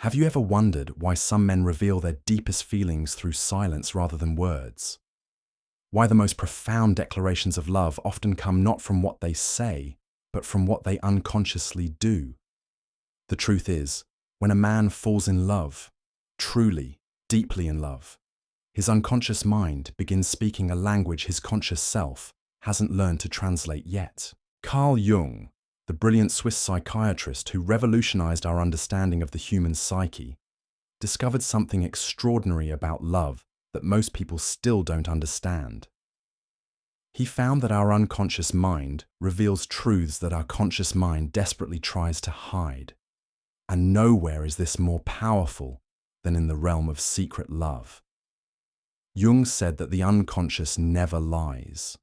Have you ever wondered why some men reveal their deepest feelings through silence rather than words? Why the most profound declarations of love often come not from what they say, but from what they unconsciously do? The truth is, when a man falls in love, truly, deeply in love, his unconscious mind begins speaking a language his conscious self hasn't learned to translate yet. Carl Jung, the brilliant Swiss psychiatrist who revolutionized our understanding of the human psyche, discovered something extraordinary about love that most people still don't understand. He found that our unconscious mind reveals truths that our conscious mind desperately tries to hide. And nowhere is this more powerful than in the realm of secret love. Jung said that the unconscious never lies.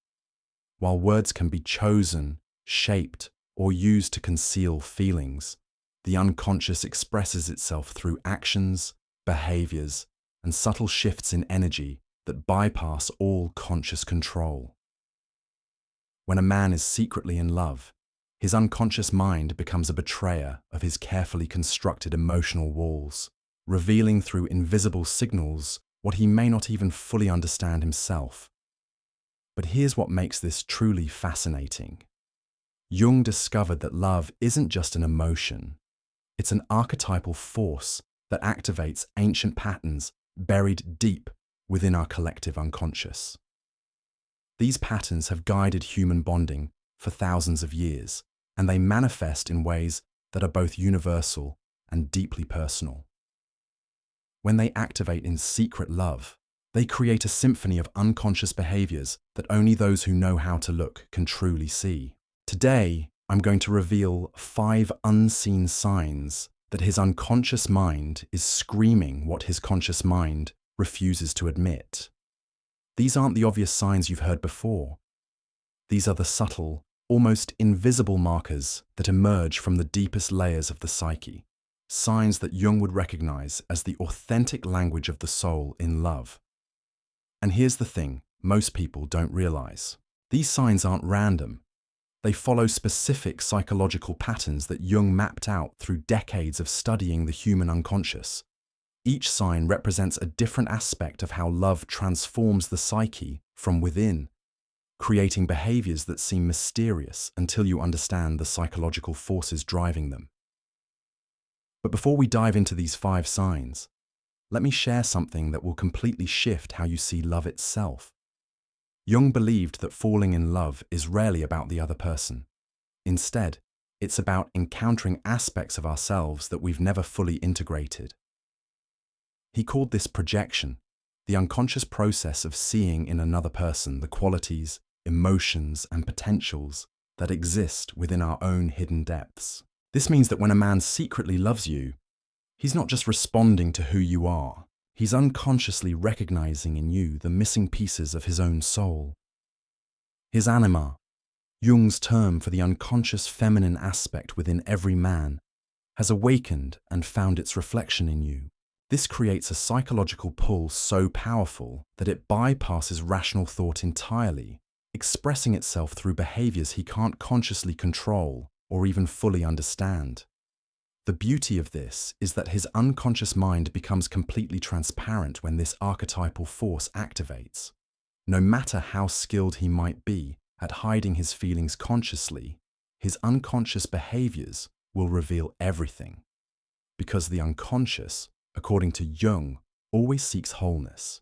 While words can be chosen, shaped, or used to conceal feelings, the unconscious expresses itself through actions, behaviors, and subtle shifts in energy that bypass all conscious control. When a man is secretly in love, his unconscious mind becomes a betrayer of his carefully constructed emotional walls, revealing through invisible signals what he may not even fully understand himself. But here's what makes this truly fascinating. Jung discovered that love isn't just an emotion. It's an archetypal force that activates ancient patterns buried deep within our collective unconscious. These patterns have guided human bonding for thousands of years, and they manifest in ways that are both universal and deeply personal. When they activate in secret love, they create a symphony of unconscious behaviors that only those who know how to look can truly see. Today, I'm going to reveal 5 unseen signs that his unconscious mind is screaming what his conscious mind refuses to admit. These aren't the obvious signs you've heard before. These are the subtle, almost invisible markers that emerge from the deepest layers of the psyche, signs that Jung would recognize as the authentic language of the soul in love. And here's the thing most people don't realize. These signs aren't random. They follow specific psychological patterns that Jung mapped out through decades of studying the human unconscious. Each sign represents a different aspect of how love transforms the psyche from within, creating behaviors that seem mysterious until you understand the psychological forces driving them. But before we dive into these 5 signs, let me share something that will completely shift how you see love itself. Jung believed that falling in love is rarely about the other person. Instead, it's about encountering aspects of ourselves that we've never fully integrated. He called this projection, the unconscious process of seeing in another person the qualities, emotions, and potentials that exist within our own hidden depths. This means that when a man secretly loves you, he's not just responding to who you are. He's unconsciously recognizing in you the missing pieces of his own soul. His anima, Jung's term for the unconscious feminine aspect within every man, has awakened and found its reflection in you. This creates a psychological pull so powerful that it bypasses rational thought entirely, expressing itself through behaviors he can't consciously control or even fully understand. The beauty of this is that his unconscious mind becomes completely transparent when this archetypal force activates. No matter how skilled he might be at hiding his feelings consciously, his unconscious behaviors will reveal everything. Because the unconscious, according to Jung, always seeks wholeness.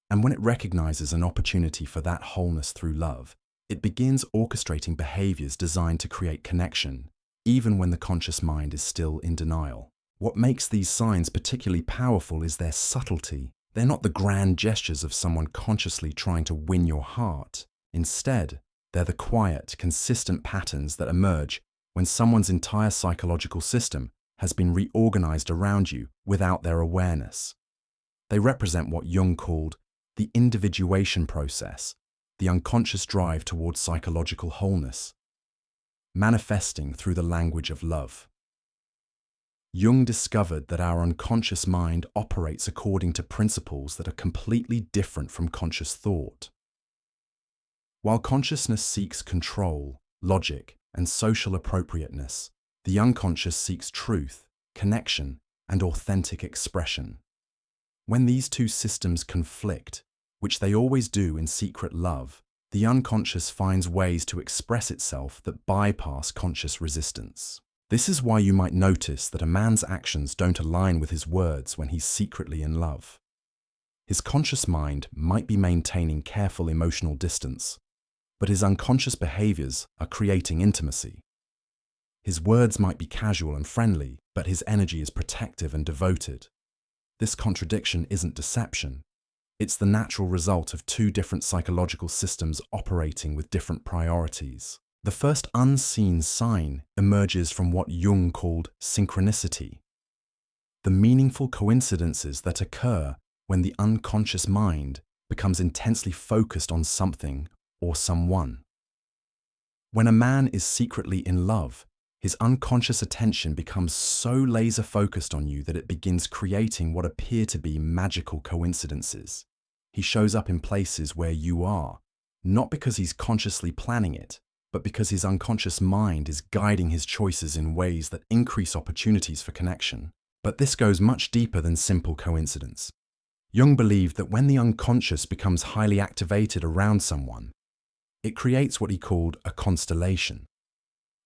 And when it recognizes an opportunity for that wholeness through love, it begins orchestrating behaviors designed to create connection, even when the conscious mind is still in denial. What makes these signs particularly powerful is their subtlety. They're not the grand gestures of someone consciously trying to win your heart. Instead, they're the quiet, consistent patterns that emerge when someone's entire psychological system has been reorganized around you without their awareness. They represent what Jung called the individuation process, the unconscious drive towards psychological wholeness, manifesting through the language of love. Jung discovered that our unconscious mind operates according to principles that are completely different from conscious thought. While consciousness seeks control, logic, and social appropriateness, the unconscious seeks truth, connection, and authentic expression. When these two systems conflict, which they always do in secret love, the unconscious finds ways to express itself that bypass conscious resistance. This is why you might notice that a man's actions don't align with his words when he's secretly in love. His conscious mind might be maintaining careful emotional distance, but his unconscious behaviors are creating intimacy. His words might be casual and friendly, but his energy is protective and devoted. This contradiction isn't deception. It's the natural result of two different psychological systems operating with different priorities. The first unseen sign emerges from what Jung called synchronicity, the meaningful coincidences that occur when the unconscious mind becomes intensely focused on something or someone. When a man is secretly in love, his unconscious attention becomes so laser-focused on you that it begins creating what appear to be magical coincidences. He shows up in places where you are, not because he's consciously planning it, but because his unconscious mind is guiding his choices in ways that increase opportunities for connection. But this goes much deeper than simple coincidence. Jung believed that when the unconscious becomes highly activated around someone, it creates what he called a constellation,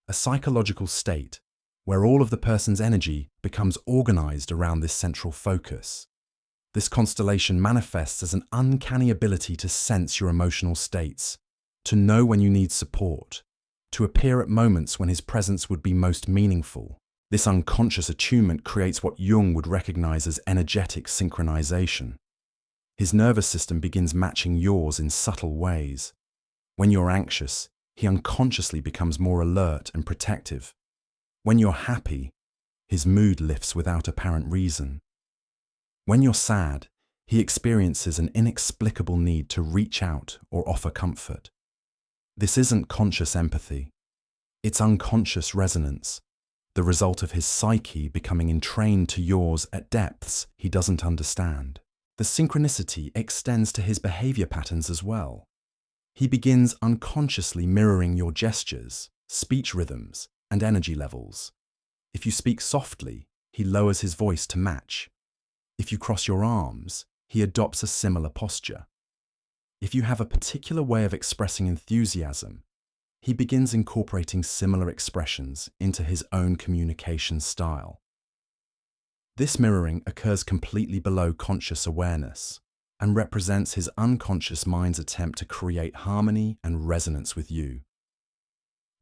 a psychological state where all of the person's energy becomes organized around this central focus. This constellation manifests as an uncanny ability to sense your emotional states, to know when you need support, to appear at moments when his presence would be most meaningful. This unconscious attunement creates what Jung would recognize as energetic synchronization. His nervous system begins matching yours in subtle ways. When you're anxious, he unconsciously becomes more alert and protective. When you're happy, his mood lifts without apparent reason. When you're sad, he experiences an inexplicable need to reach out or offer comfort. This isn't conscious empathy. It's unconscious resonance, the result of his psyche becoming entrained to yours at depths he doesn't understand. The synchronicity extends to his behavior patterns as well. He begins unconsciously mirroring your gestures, speech rhythms, and energy levels. If you speak softly, he lowers his voice to match. If you cross your arms, he adopts a similar posture. If you have a particular way of expressing enthusiasm, he begins incorporating similar expressions into his own communication style. This mirroring occurs completely below conscious awareness and represents his unconscious mind's attempt to create harmony and resonance with you.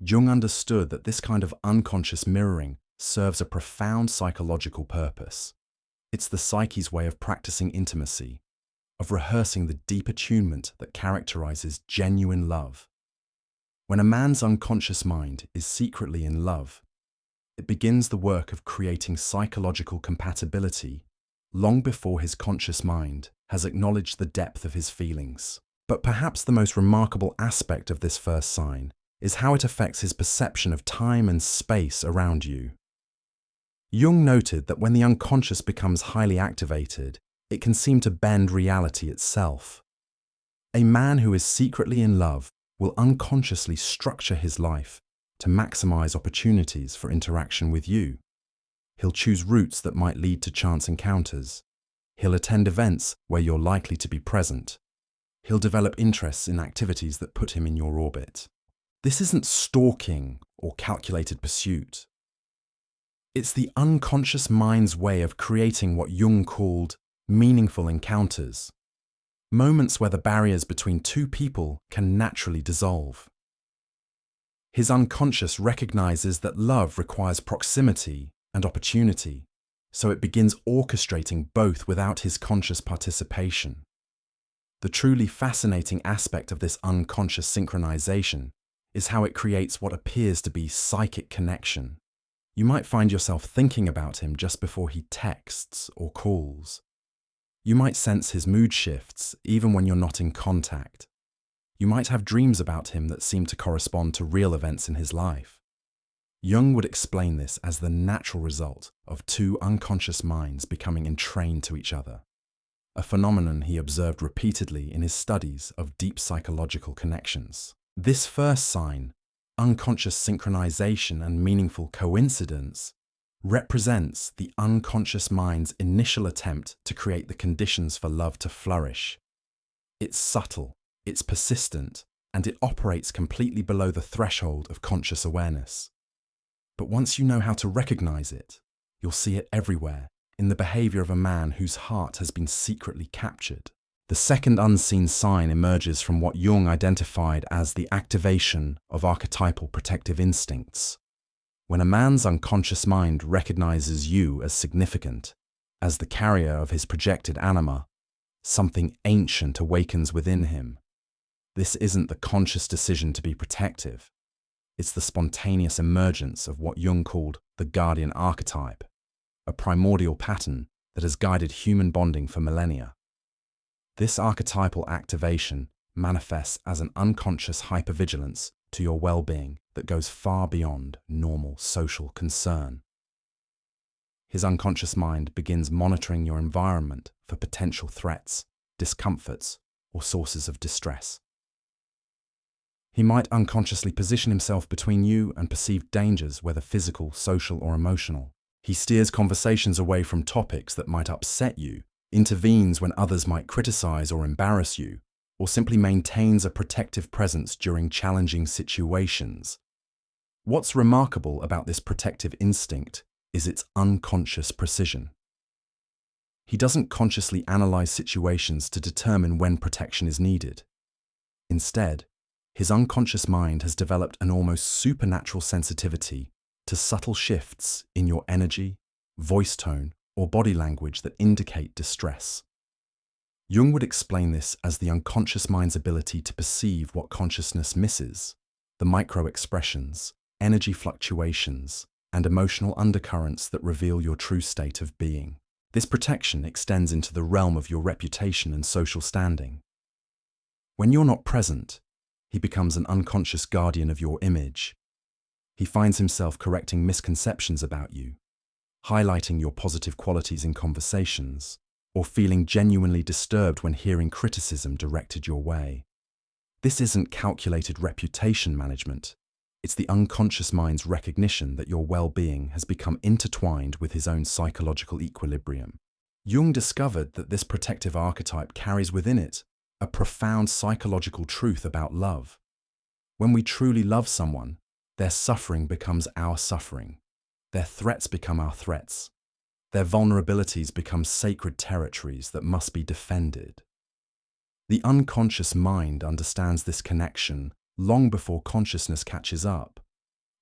Jung understood that this kind of unconscious mirroring serves a profound psychological purpose. It's the psyche's way of practicing intimacy, of rehearsing the deep attunement that characterizes genuine love. When a man's unconscious mind is secretly in love, it begins the work of creating psychological compatibility long before his conscious mind has acknowledged the depth of his feelings. But perhaps the most remarkable aspect of this first sign is how it affects his perception of time and space around you. Jung noted that when the unconscious becomes highly activated, it can seem to bend reality itself. A man who is secretly in love will unconsciously structure his life to maximize opportunities for interaction with you. He'll choose routes that might lead to chance encounters. He'll attend events where you're likely to be present. He'll develop interests in activities that put him in your orbit. This isn't stalking or calculated pursuit. It's the unconscious mind's way of creating what Jung called meaningful encounters, moments where the barriers between two people can naturally dissolve. His unconscious recognizes that love requires proximity and opportunity, so it begins orchestrating both without his conscious participation. The truly fascinating aspect of this unconscious synchronization is how it creates what appears to be psychic connection. You might find yourself thinking about him just before he texts or calls. You might sense his mood shifts even when you're not in contact. You might have dreams about him that seem to correspond to real events in his life. Jung would explain this as the natural result of two unconscious minds becoming entrained to each other, a phenomenon he observed repeatedly in his studies of deep psychological connections. This first sign, unconscious synchronization and meaningful coincidence, represents the unconscious mind's initial attempt to create the conditions for love to flourish. It's subtle, it's persistent, and it operates completely below the threshold of conscious awareness. But once you know how to recognize it, you'll see it everywhere, in the behavior of a man whose heart has been secretly captured. The second unseen sign emerges from what Jung identified as the activation of archetypal protective instincts. When a man's unconscious mind recognizes you as significant, as the carrier of his projected anima, something ancient awakens within him. This isn't the conscious decision to be protective. It's the spontaneous emergence of what Jung called the guardian archetype, a primordial pattern that has guided human bonding for millennia. This archetypal activation manifests as an unconscious hypervigilance to your well-being that goes far beyond normal social concern. His unconscious mind begins monitoring your environment for potential threats, discomforts, or sources of distress. He might unconsciously position himself between you and perceived dangers, whether physical, social, or emotional. He steers conversations away from topics that might upset you, intervenes when others might criticize or embarrass you, or simply maintains a protective presence during challenging situations. What's remarkable about this protective instinct is its unconscious precision. He doesn't consciously analyze situations to determine when protection is needed. Instead, his unconscious mind has developed an almost supernatural sensitivity to subtle shifts in your energy, voice tone, or body language that indicate distress. Jung would explain this as the unconscious mind's ability to perceive what consciousness misses, the micro-expressions, energy fluctuations, and emotional undercurrents that reveal your true state of being. This protection extends into the realm of your reputation and social standing. When you're not present, he becomes an unconscious guardian of your image. He finds himself correcting misconceptions about you, highlighting your positive qualities in conversations, or feeling genuinely disturbed when hearing criticism directed your way. This isn't calculated reputation management. It's the unconscious mind's recognition that your well-being has become intertwined with his own psychological equilibrium. Jung discovered that this protective archetype carries within it a profound psychological truth about love. When we truly love someone, their suffering becomes our suffering. Their threats become our threats. Their vulnerabilities become sacred territories that must be defended. The unconscious mind understands this connection long before consciousness catches up,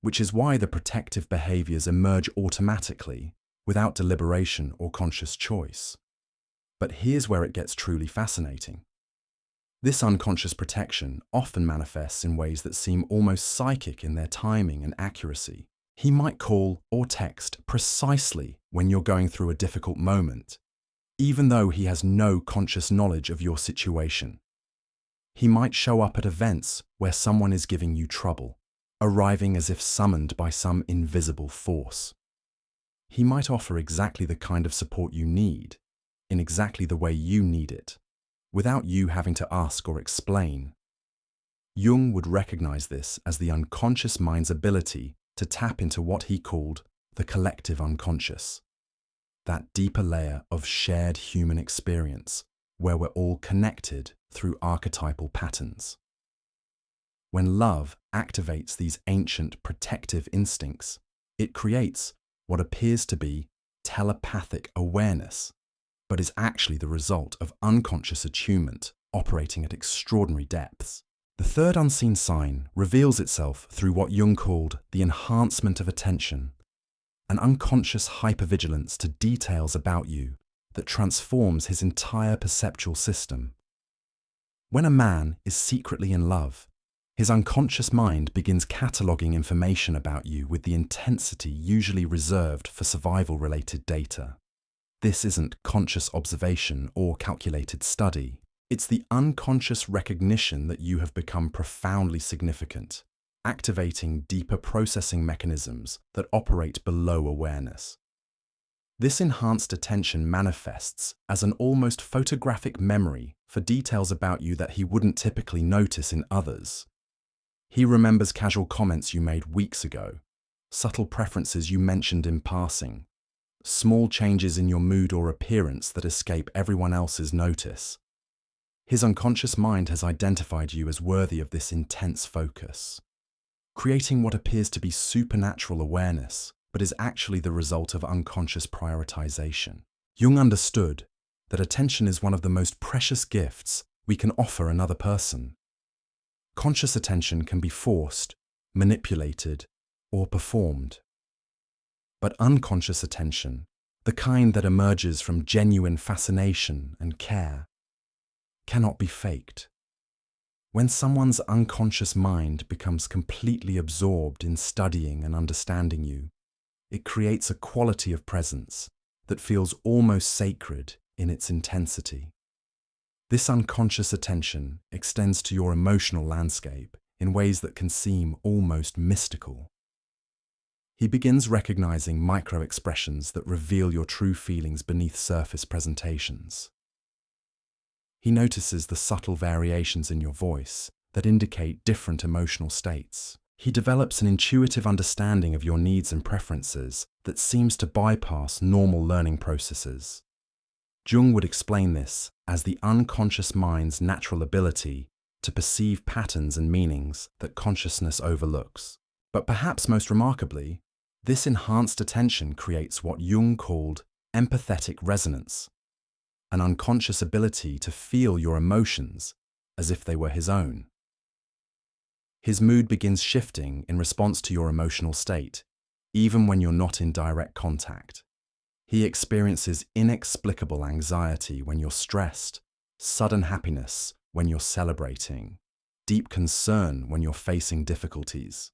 which is why the protective behaviors emerge automatically, without deliberation or conscious choice. But here's where it gets truly fascinating. This unconscious protection often manifests in ways that seem almost psychic in their timing and accuracy. He might call or text precisely when you're going through a difficult moment, even though he has no conscious knowledge of your situation. He might show up at events where someone is giving you trouble, arriving as if summoned by some invisible force. He might offer exactly the kind of support you need, in exactly the way you need it, without you having to ask or explain. Jung would recognize this as the unconscious mind's ability to tap into what he called the collective unconscious, that deeper layer of shared human experience where we're all connected through archetypal patterns. When love activates these ancient protective instincts, it creates what appears to be telepathic awareness, but is actually the result of unconscious attunement operating at extraordinary depths. The third unseen sign reveals itself through what Jung called the enhancement of attention, an unconscious hypervigilance to details about you that transforms his entire perceptual system. When a man is secretly in love, his unconscious mind begins cataloguing information about you with the intensity usually reserved for survival-related data. This isn't conscious observation or calculated study. It's the unconscious recognition that you have become profoundly significant, activating deeper processing mechanisms that operate below awareness. This enhanced attention manifests as an almost photographic memory for details about you that he wouldn't typically notice in others. He remembers casual comments you made weeks ago, subtle preferences you mentioned in passing, small changes in your mood or appearance that escape everyone else's notice. His unconscious mind has identified you as worthy of this intense focus, creating what appears to be supernatural awareness, but is actually the result of unconscious prioritization. Jung understood that attention is one of the most precious gifts we can offer another person. Conscious attention can be forced, manipulated, or performed. But unconscious attention, the kind that emerges from genuine fascination and care, cannot be faked. When someone's unconscious mind becomes completely absorbed in studying and understanding you, it creates a quality of presence that feels almost sacred in its intensity. This unconscious attention extends to your emotional landscape in ways that can seem almost mystical. He begins recognizing micro-expressions that reveal your true feelings beneath surface presentations. He notices the subtle variations in your voice that indicate different emotional states. He develops an intuitive understanding of your needs and preferences that seems to bypass normal learning processes. Jung would explain this as the unconscious mind's natural ability to perceive patterns and meanings that consciousness overlooks. But perhaps most remarkably, this enhanced attention creates what Jung called empathetic resonance, an unconscious ability to feel your emotions as if they were his own. His mood begins shifting in response to your emotional state, even when you're not in direct contact. He experiences inexplicable anxiety when you're stressed, sudden happiness when you're celebrating, deep concern when you're facing difficulties.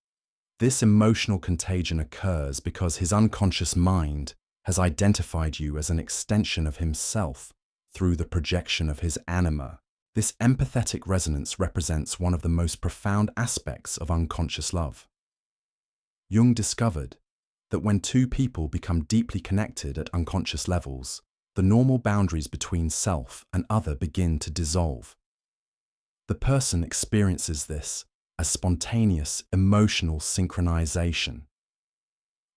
This emotional contagion occurs because his unconscious mind has identified you as an extension of himself through the projection of his anima. This empathetic resonance represents one of the most profound aspects of unconscious love. Jung discovered that when two people become deeply connected at unconscious levels, the normal boundaries between self and other begin to dissolve. The person experiences this as spontaneous emotional synchronization.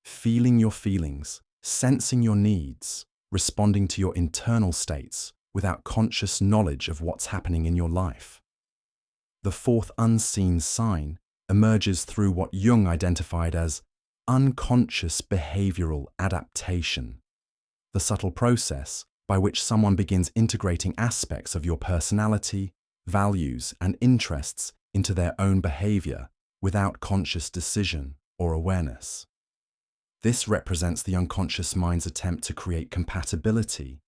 Feeling your feelings, sensing your needs, responding to your internal states without conscious knowledge of what's happening in your life. The fourth unseen sign emerges through what Jung identified as unconscious behavioral adaptation, the subtle process by which someone begins integrating aspects of your personality, values, and interests into their own behavior without conscious decision or awareness. This represents the unconscious mind's attempt to create compatibility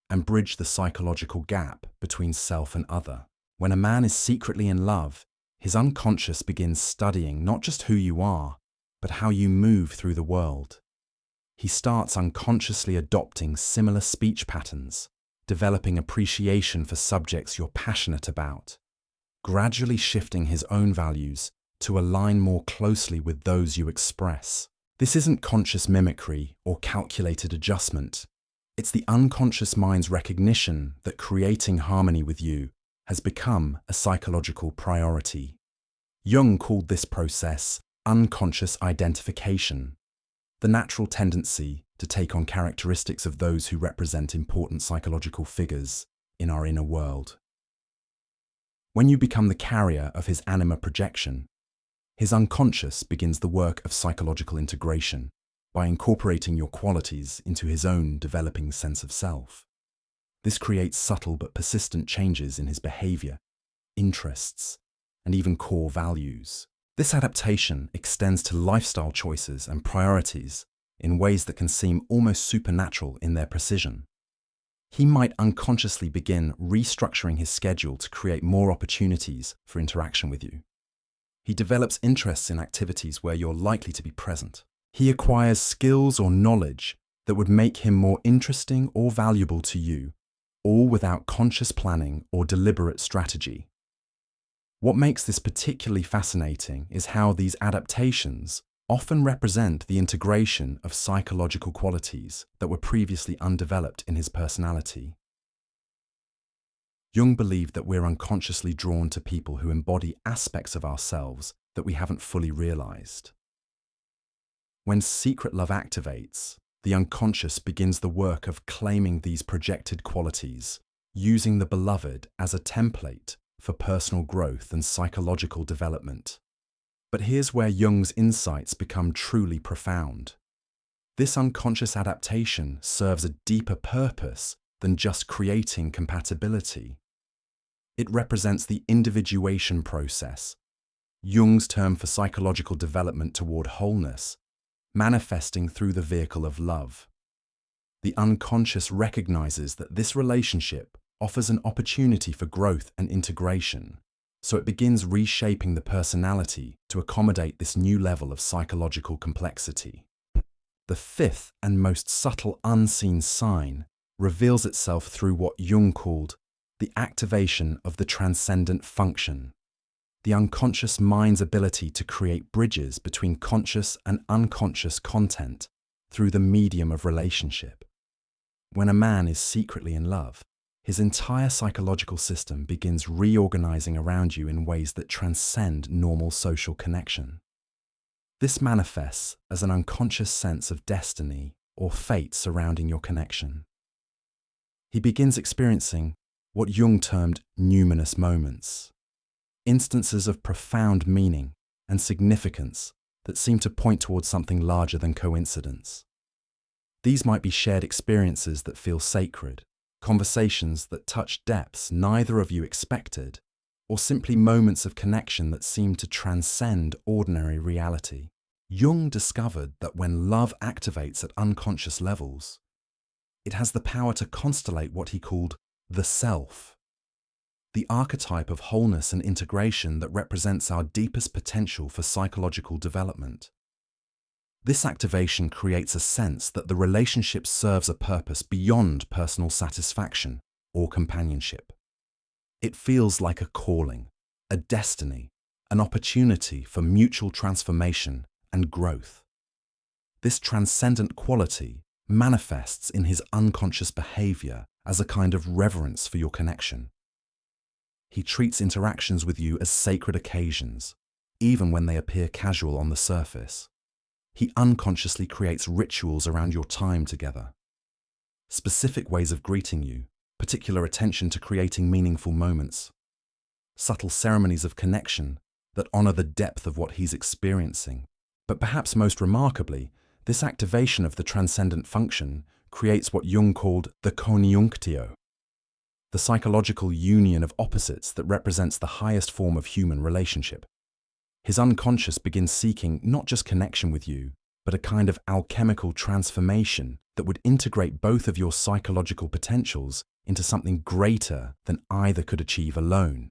and bridge the psychological gap between self and other. When a man is secretly in love, his unconscious begins studying not just who you are, but how you move through the world. He starts unconsciously adopting similar speech patterns, developing appreciation for subjects you're passionate about, gradually shifting his own values to align more closely with those you express. This isn't conscious mimicry or calculated adjustment. It's the unconscious mind's recognition that creating harmony with you has become a psychological priority. Jung called this process unconscious identification, the natural tendency to take on characteristics of those who represent important psychological figures in our inner world. When you become the carrier of his anima projection, his unconscious begins the work of psychological integration by incorporating your qualities into his own developing sense of self. This creates subtle but persistent changes in his behavior, interests, and even core values. This adaptation extends to lifestyle choices and priorities in ways that can seem almost supernatural in their precision. He might unconsciously begin restructuring his schedule to create more opportunities for interaction with you. He develops interests in activities where you're likely to be present. He acquires skills or knowledge that would make him more interesting or valuable to you, all without conscious planning or deliberate strategy. What makes this particularly fascinating is how these adaptations often represent the integration of psychological qualities that were previously undeveloped in his personality. Jung believed that we're unconsciously drawn to people who embody aspects of ourselves that we haven't fully realized. When secret love activates, the unconscious begins the work of claiming these projected qualities, using the beloved as a template for personal growth and psychological development. But here's where Jung's insights become truly profound. This unconscious adaptation serves a deeper purpose than just creating compatibility. It represents the individuation process, Jung's term for psychological development toward wholeness, manifesting through the vehicle of love. The unconscious recognizes that this relationship offers an opportunity for growth and integration, so it begins reshaping the personality to accommodate this new level of psychological complexity. The fifth and most subtle unseen sign reveals itself through what Jung called the activation of the transcendent function, the unconscious mind's ability to create bridges between conscious and unconscious content through the medium of relationship. When a man is secretly in love, his entire psychological system begins reorganizing around you in ways that transcend normal social connection. This manifests as an unconscious sense of destiny or fate surrounding your connection. He begins experiencing what Jung termed numinous moments, instances of profound meaning and significance that seem to point towards something larger than coincidence. These might be shared experiences that feel sacred, conversations that touch depths neither of you expected, or simply moments of connection that seem to transcend ordinary reality. Jung discovered that when love activates at unconscious levels, it has the power to constellate what he called the self, the archetype of wholeness and integration that represents our deepest potential for psychological development. This activation creates a sense that the relationship serves a purpose beyond personal satisfaction or companionship. It feels like a calling, a destiny, an opportunity for mutual transformation and growth. This transcendent quality manifests in his unconscious behavior as a kind of reverence for your connection. He treats interactions with you as sacred occasions, even when they appear casual on the surface. He unconsciously creates rituals around your time together. Specific ways of greeting you, particular attention to creating meaningful moments, subtle ceremonies of connection that honor the depth of what he's experiencing. But perhaps most remarkably, this activation of the transcendent function creates what Jung called the conjunctio, the psychological union of opposites that represents the highest form of human relationship. His unconscious begins seeking not just connection with you, but a kind of alchemical transformation that would integrate both of your psychological potentials into something greater than either could achieve alone.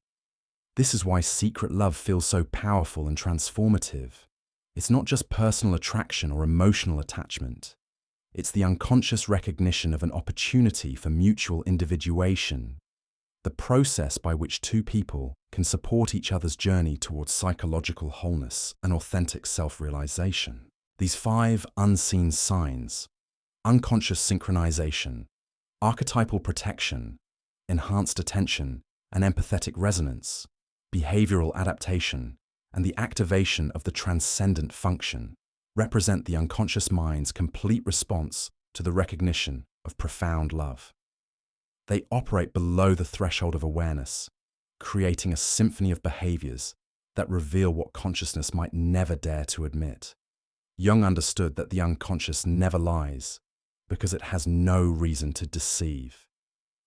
This is why secret love feels so powerful and transformative. It's not just personal attraction or emotional attachment. It's the unconscious recognition of an opportunity for mutual individuation, the process by which two people can support each other's journey towards psychological wholeness and authentic self-realization. These 5 unseen signs: unconscious synchronization, archetypal protection, enhanced attention and empathetic resonance, behavioral adaptation, and the activation of the transcendent function, represent the unconscious mind's complete response to the recognition of profound love. They operate below the threshold of awareness, creating a symphony of behaviors that reveal what consciousness might never dare to admit. Jung understood that the unconscious never lies because it has no reason to deceive.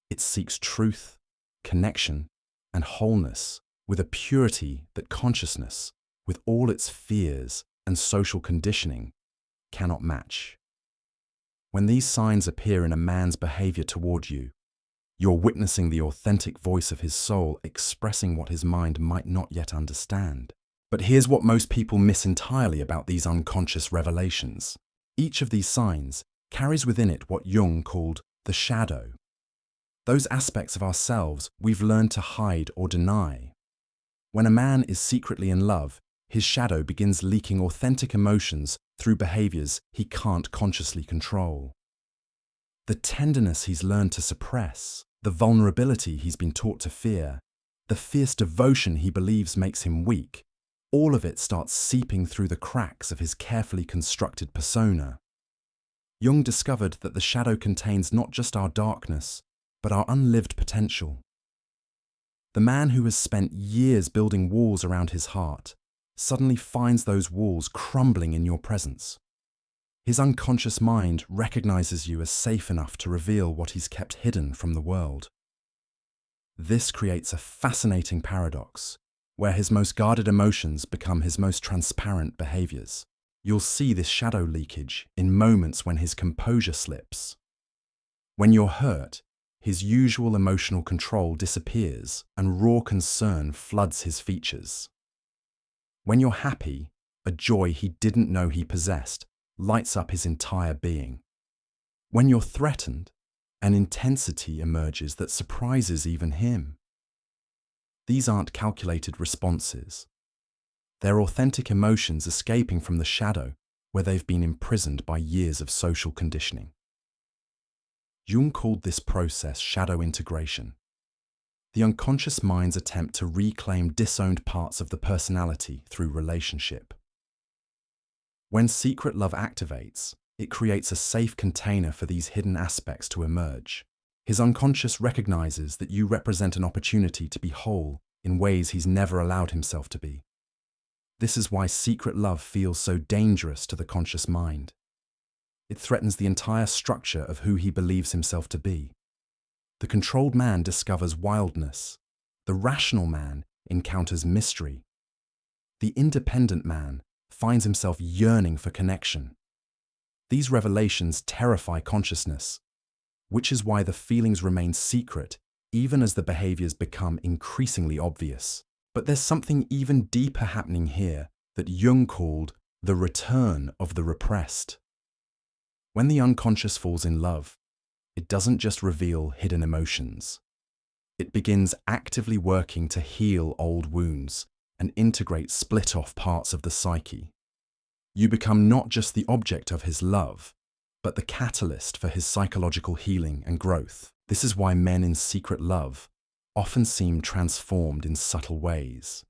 It seeks truth, connection, and wholeness with a purity that consciousness, with all its fears and social conditioning, cannot match. When these signs appear in a man's behavior toward you, you're witnessing the authentic voice of his soul expressing what his mind might not yet understand. But here's what most people miss entirely about these unconscious revelations. Each of these signs carries within it what Jung called the shadow. Those aspects of ourselves we've learned to hide or deny. When a man is secretly in love, his shadow begins leaking authentic emotions through behaviors he can't consciously control. The tenderness he's learned to suppress, the vulnerability he's been taught to fear, the fierce devotion he believes makes him weak, all of it starts seeping through the cracks of his carefully constructed persona. Jung discovered that the shadow contains not just our darkness, but our unlived potential. The man who has spent years building walls around his heart suddenly finds those walls crumbling in your presence. His unconscious mind recognizes you as safe enough to reveal what he's kept hidden from the world. This creates a fascinating paradox, where his most guarded emotions become his most transparent behaviors. You'll see this shadow leakage in moments when his composure slips. When you're hurt, his usual emotional control disappears and raw concern floods his features. When you're happy, a joy he didn't know he possessed lights up his entire being. When you're threatened, an intensity emerges that surprises even him. These aren't calculated responses. They're authentic emotions escaping from the shadow where they've been imprisoned by years of social conditioning. Jung called this process shadow integration, the unconscious mind's attempt to reclaim disowned parts of the personality through relationship. When secret love activates, it creates a safe container for these hidden aspects to emerge. His unconscious recognizes that you represent an opportunity to be whole in ways he's never allowed himself to be. This is why secret love feels so dangerous to the conscious mind. It threatens the entire structure of who he believes himself to be. The controlled man discovers wildness. The rational man encounters mystery. The independent man finds himself yearning for connection. These revelations terrify consciousness, which is why the feelings remain secret even as the behaviors become increasingly obvious. But there's something even deeper happening here that Jung called the return of the repressed. When the unconscious falls in love, it doesn't just reveal hidden emotions. It begins actively working to heal old wounds and integrate split-off parts of the psyche. You become not just the object of his love, but the catalyst for his psychological healing and growth. This is why men in secret love often seem transformed in subtle ways.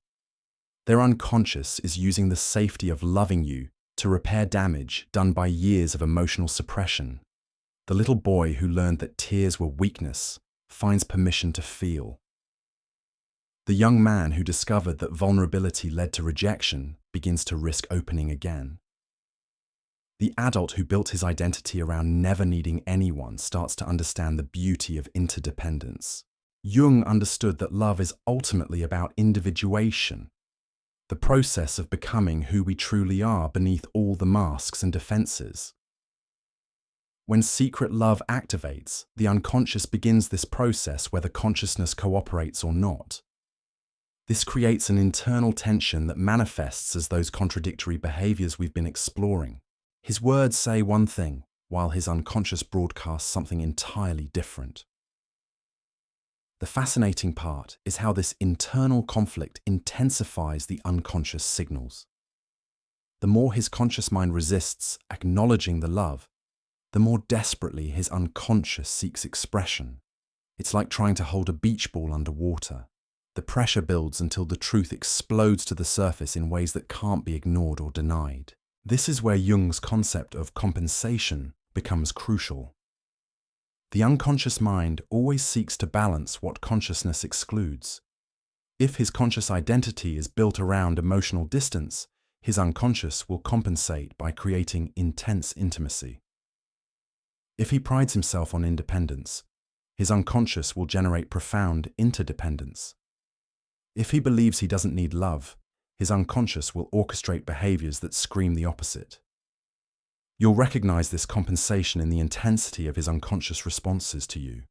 Their unconscious is using the safety of loving you to repair damage done by years of emotional suppression. The little boy who learned that tears were weakness finds permission to feel. The young man who discovered that vulnerability led to rejection begins to risk opening again. The adult who built his identity around never needing anyone starts to understand the beauty of interdependence. Jung understood that love is ultimately about individuation, the process of becoming who we truly are beneath all the masks and defenses. When secret love activates, the unconscious begins this process whether consciousness cooperates or not. This creates an internal tension that manifests as those contradictory behaviors we've been exploring. His words say one thing, while his unconscious broadcasts something entirely different. The fascinating part is how this internal conflict intensifies the unconscious signals. The more his conscious mind resists acknowledging the love, the more desperately his unconscious seeks expression. It's like trying to hold a beach ball underwater. The pressure builds until the truth explodes to the surface in ways that can't be ignored or denied. This is where Jung's concept of compensation becomes crucial. The unconscious mind always seeks to balance what consciousness excludes. If his conscious identity is built around emotional distance, his unconscious will compensate by creating intense intimacy. If he prides himself on independence, his unconscious will generate profound interdependence. If he believes he doesn't need love, his unconscious will orchestrate behaviors that scream the opposite. You'll recognize this compensation in the intensity of his unconscious responses to you.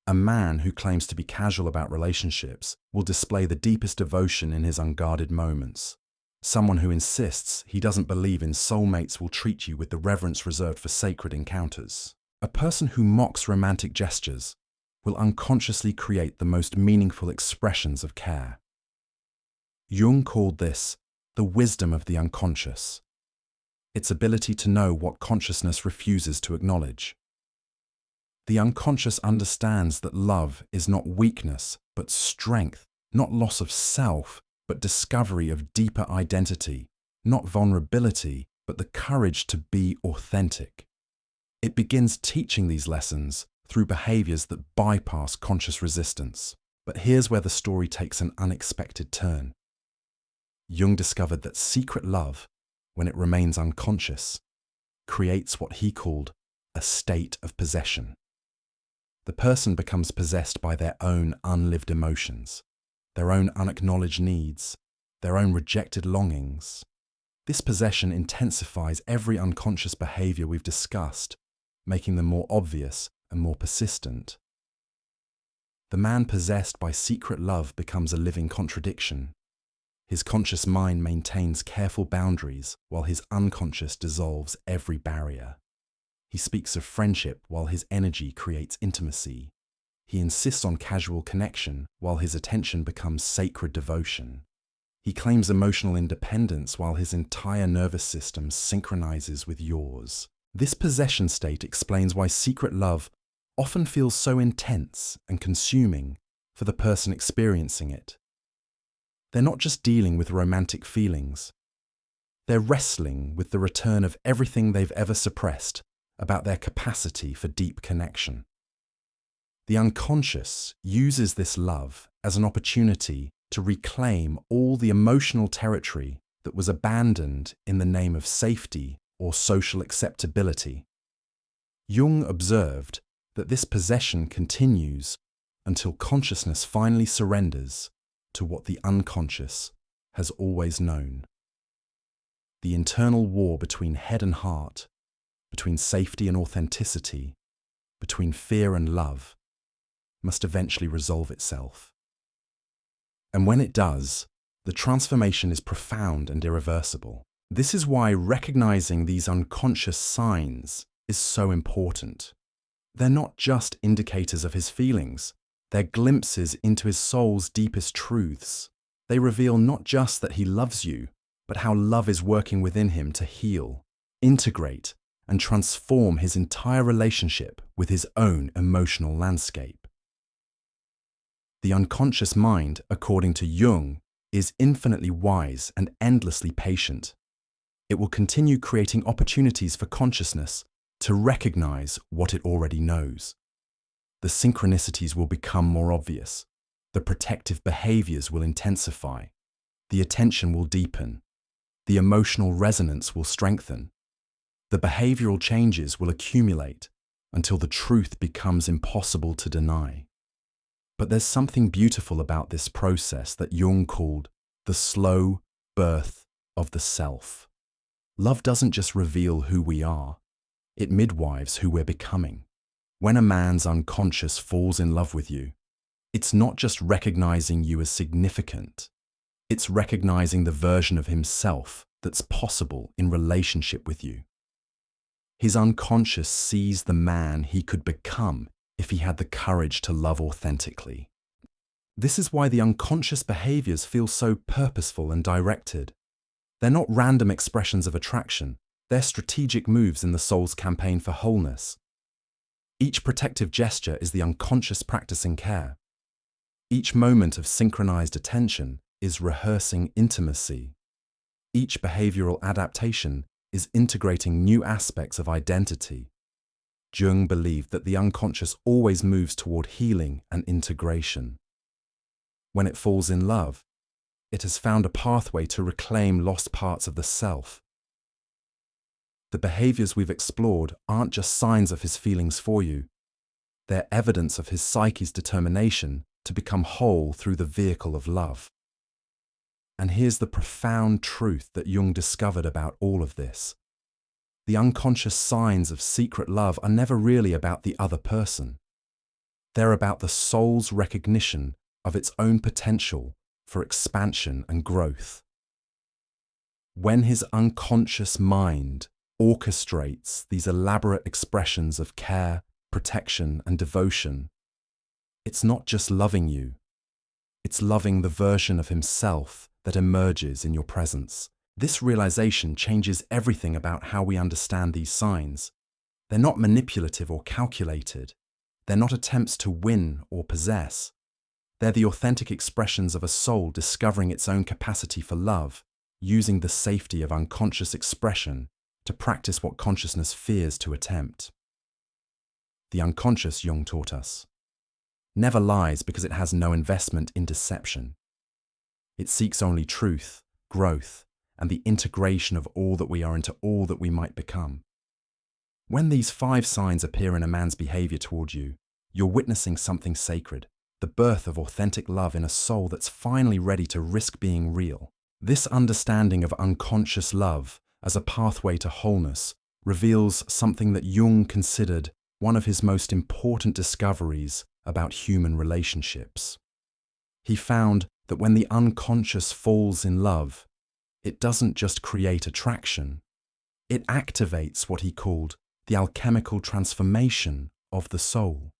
A man who claims to be casual about relationships will display the deepest devotion in his unguarded moments. Someone who insists he doesn't believe in soulmates will treat you with the reverence reserved for sacred encounters. A person who mocks romantic gestures will unconsciously create the most meaningful expressions of care. Jung called this the wisdom of the unconscious, its ability to know what consciousness refuses to acknowledge. The unconscious understands that love is not weakness, but strength, not loss of self, but discovery of deeper identity, not vulnerability, but the courage to be authentic. It begins teaching these lessons through behaviors that bypass conscious resistance. But here's where the story takes an unexpected turn. Jung discovered that secret love, when it remains unconscious, creates what he called a state of possession. The person becomes possessed by their own unlived emotions, their own unacknowledged needs, their own rejected longings. This possession intensifies every unconscious behavior we've discussed, making them more obvious and more persistent. The man possessed by secret love becomes a living contradiction. His conscious mind maintains careful boundaries while his unconscious dissolves every barrier. He speaks of friendship while his energy creates intimacy. He insists on casual connection while his attention becomes sacred devotion. He claims emotional independence while his entire nervous system synchronizes with yours. This possession state explains why secret love often feels so intense and consuming for the person experiencing it. They're not just dealing with romantic feelings. They're wrestling with the return of everything they've ever suppressed about their capacity for deep connection. The unconscious uses this love as an opportunity to reclaim all the emotional territory that was abandoned in the name of safety or social acceptability. Jung observed that this possession continues until consciousness finally surrenders to what the unconscious has always known. The internal war between head and heart, between safety and authenticity, between fear and love, must eventually resolve itself. And when it does, the transformation is profound and irreversible. This is why recognizing these unconscious signs is so important. They're not just indicators of his feelings, they're glimpses into his soul's deepest truths. They reveal not just that he loves you, but how love is working within him to heal, integrate, and transform his entire relationship with his own emotional landscape. The unconscious mind, according to Jung, is infinitely wise and endlessly patient. It will continue creating opportunities for consciousness to recognize what it already knows. The synchronicities will become more obvious. The protective behaviors will intensify. The attention will deepen. The emotional resonance will strengthen. The behavioral changes will accumulate until the truth becomes impossible to deny. But there's something beautiful about this process that Jung called the slow birth of the self. Love doesn't just reveal who we are, it midwives who we're becoming. When a man's unconscious falls in love with you, it's not just recognizing you as significant, it's recognizing the version of himself that's possible in relationship with you. His unconscious sees the man he could become if he had the courage to love authentically. This is why the unconscious behaviors feel so purposeful and directed. They're not random expressions of attraction, they're strategic moves in the soul's campaign for wholeness. Each protective gesture is the unconscious practicing care. Each moment of synchronized attention is rehearsing intimacy. Each behavioral adaptation is integrating new aspects of identity. Jung believed that the unconscious always moves toward healing and integration. When it falls in love, it has found a pathway to reclaim lost parts of the self. The behaviors we've explored aren't just signs of his feelings for you. They're evidence of his psyche's determination to become whole through the vehicle of love. And here's the profound truth that Jung discovered about all of this. The unconscious signs of secret love are never really about the other person. They're about the soul's recognition of its own potential for expansion and growth. When his unconscious mind orchestrates these elaborate expressions of care, protection, and devotion, it's not just loving you, it's loving the version of himself that emerges in your presence. This realization changes everything about how we understand these signs. They're not manipulative or calculated. They're not attempts to win or possess. They're the authentic expressions of a soul discovering its own capacity for love, using the safety of unconscious expression to practice what consciousness fears to attempt. The unconscious, Jung taught us, never lies because it has no investment in deception. It seeks only truth, growth, and the integration of all that we are into all that we might become. When these 5 signs appear in a man's behavior toward you, you're witnessing something sacred, the birth of authentic love in a soul that's finally ready to risk being real. This understanding of unconscious love as a pathway to wholeness reveals something that Jung considered one of his most important discoveries about human relationships. He found that when the unconscious falls in love, it doesn't just create attraction, it activates what he called the alchemical transformation of the soul.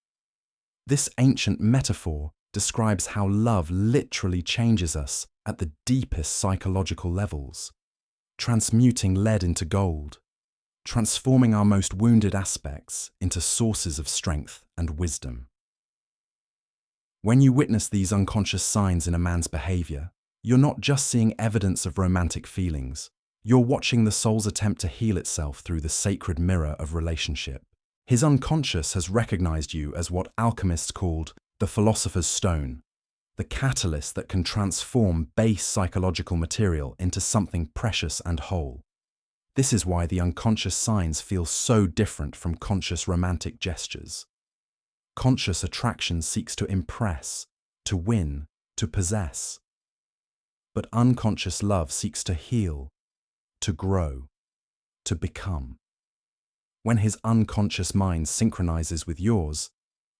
This ancient metaphor describes how love literally changes us at the deepest psychological levels, transmuting lead into gold, transforming our most wounded aspects into sources of strength and wisdom. When you witness these unconscious signs in a man's behavior, you're not just seeing evidence of romantic feelings, you're watching the soul's attempt to heal itself through the sacred mirror of relationship. His unconscious has recognized you as what alchemists called the philosopher's stone, the catalyst that can transform base psychological material into something precious and whole. This is why the unconscious signs feel so different from conscious romantic gestures. Conscious attraction seeks to impress, to win, to possess. But unconscious love seeks to heal, to grow, to become. When his unconscious mind synchronizes with yours,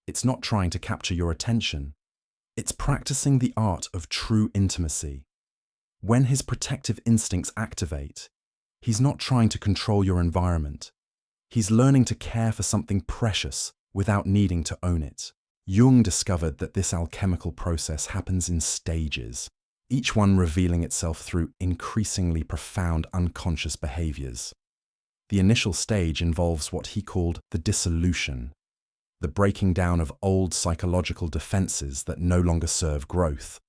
it's not trying to capture your attention. It's practicing the art of true intimacy. When his protective instincts activate, he's not trying to control your environment. He's learning to care for something precious without needing to own it. Jung discovered that this alchemical process happens in stages, each one revealing itself through increasingly profound unconscious behaviors. The initial stage involves what he called the dissolution, the breaking down of old psychological defenses that no longer serve growth.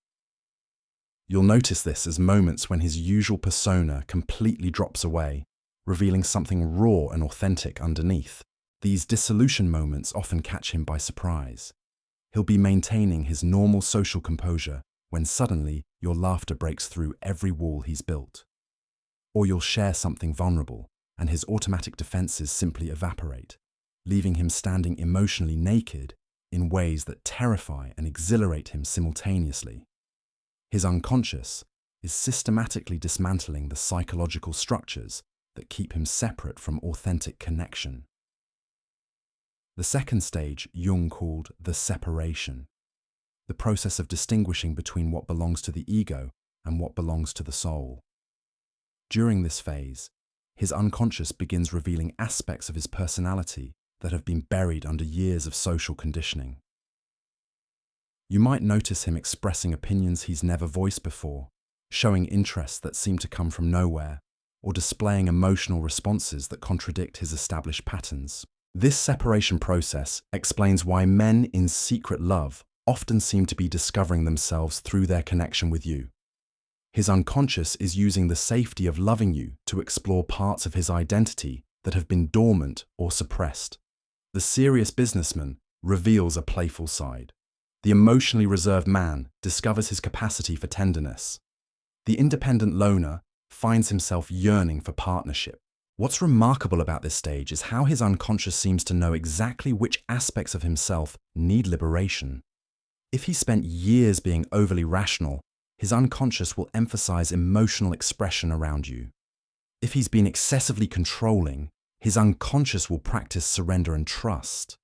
You'll notice this as moments when his usual persona completely drops away, revealing something raw and authentic underneath. These dissolution moments often catch him by surprise. He'll be maintaining his normal social composure when suddenly your laughter breaks through every wall he's built. Or you'll share something vulnerable, and his automatic defenses simply evaporate, leaving him standing emotionally naked in ways that terrify and exhilarate him simultaneously. His unconscious is systematically dismantling the psychological structures that keep him separate from authentic connection. The second stage Jung called the separation, the process of distinguishing between what belongs to the ego and what belongs to the soul. During this phase, his unconscious begins revealing aspects of his personality that have been buried under years of social conditioning. You might notice him expressing opinions he's never voiced before, showing interests that seem to come from nowhere, or displaying emotional responses that contradict his established patterns. This separation process explains why men in secret love often seem to be discovering themselves through their connection with you. His unconscious is using the safety of loving you to explore parts of his identity that have been dormant or suppressed. The serious businessman reveals a playful side. The emotionally reserved man discovers his capacity for tenderness. The independent loner finds himself yearning for partnership. What's remarkable about this stage is how his unconscious seems to know exactly which aspects of himself need liberation. If he spent years being overly rational, his unconscious will emphasize emotional expression around you. If he's been excessively controlling, his unconscious will practice surrender and trust.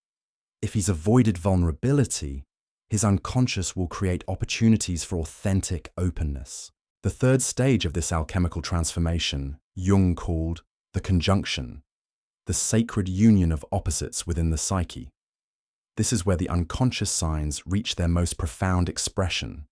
If he's avoided vulnerability, his unconscious will create opportunities for authentic openness. The third stage of this alchemical transformation, Jung called the conjunction, the sacred union of opposites within the psyche. This is where the unconscious signs reach their most profound expression.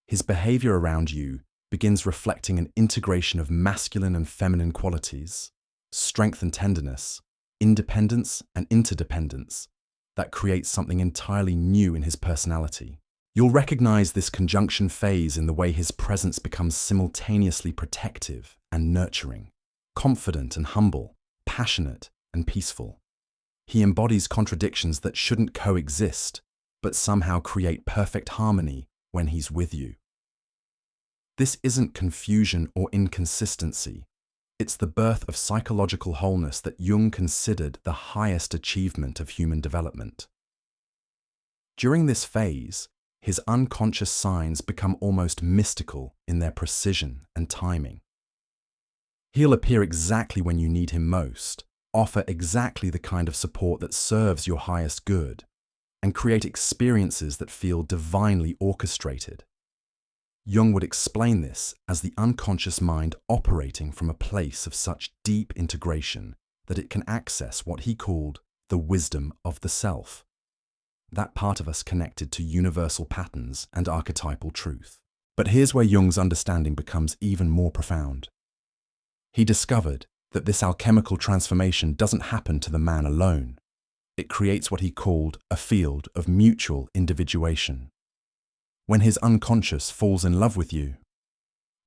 His behavior around you begins reflecting an integration of masculine and feminine qualities, strength and tenderness, independence and interdependence, that creates something entirely new in his personality. You'll recognize this conjunction phase in the way his presence becomes simultaneously protective and nurturing, confident and humble, passionate and peaceful. He embodies contradictions that shouldn't coexist, but somehow create perfect harmony when he's with you. This isn't confusion or inconsistency. It's the birth of psychological wholeness that Jung considered the highest achievement of human development. During this phase, his unconscious signs become almost mystical in their precision and timing. He'll appear exactly when you need him most, offer exactly the kind of support that serves your highest good, and create experiences that feel divinely orchestrated. Jung would explain this as the unconscious mind operating from a place of such deep integration that it can access what he called the wisdom of the self, that part of us connected to universal patterns and archetypal truth. But here's where Jung's understanding becomes even more profound. He discovered that this alchemical transformation doesn't happen to the man alone. It creates what he called a field of mutual individuation. When his unconscious falls in love with you,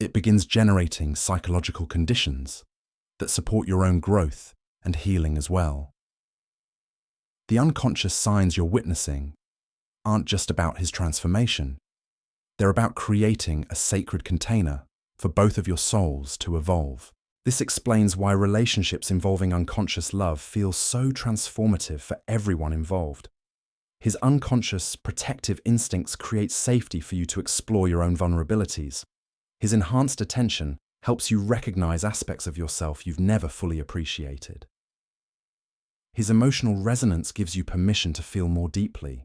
it begins generating psychological conditions that support your own growth and healing as well. The unconscious signs you're witnessing aren't just about his transformation. They're about creating a sacred container for both of your souls to evolve. This explains why relationships involving unconscious love feel so transformative for everyone involved. His unconscious protective instincts create safety for you to explore your own vulnerabilities. His enhanced attention helps you recognize aspects of yourself you've never fully appreciated. His emotional resonance gives you permission to feel more deeply.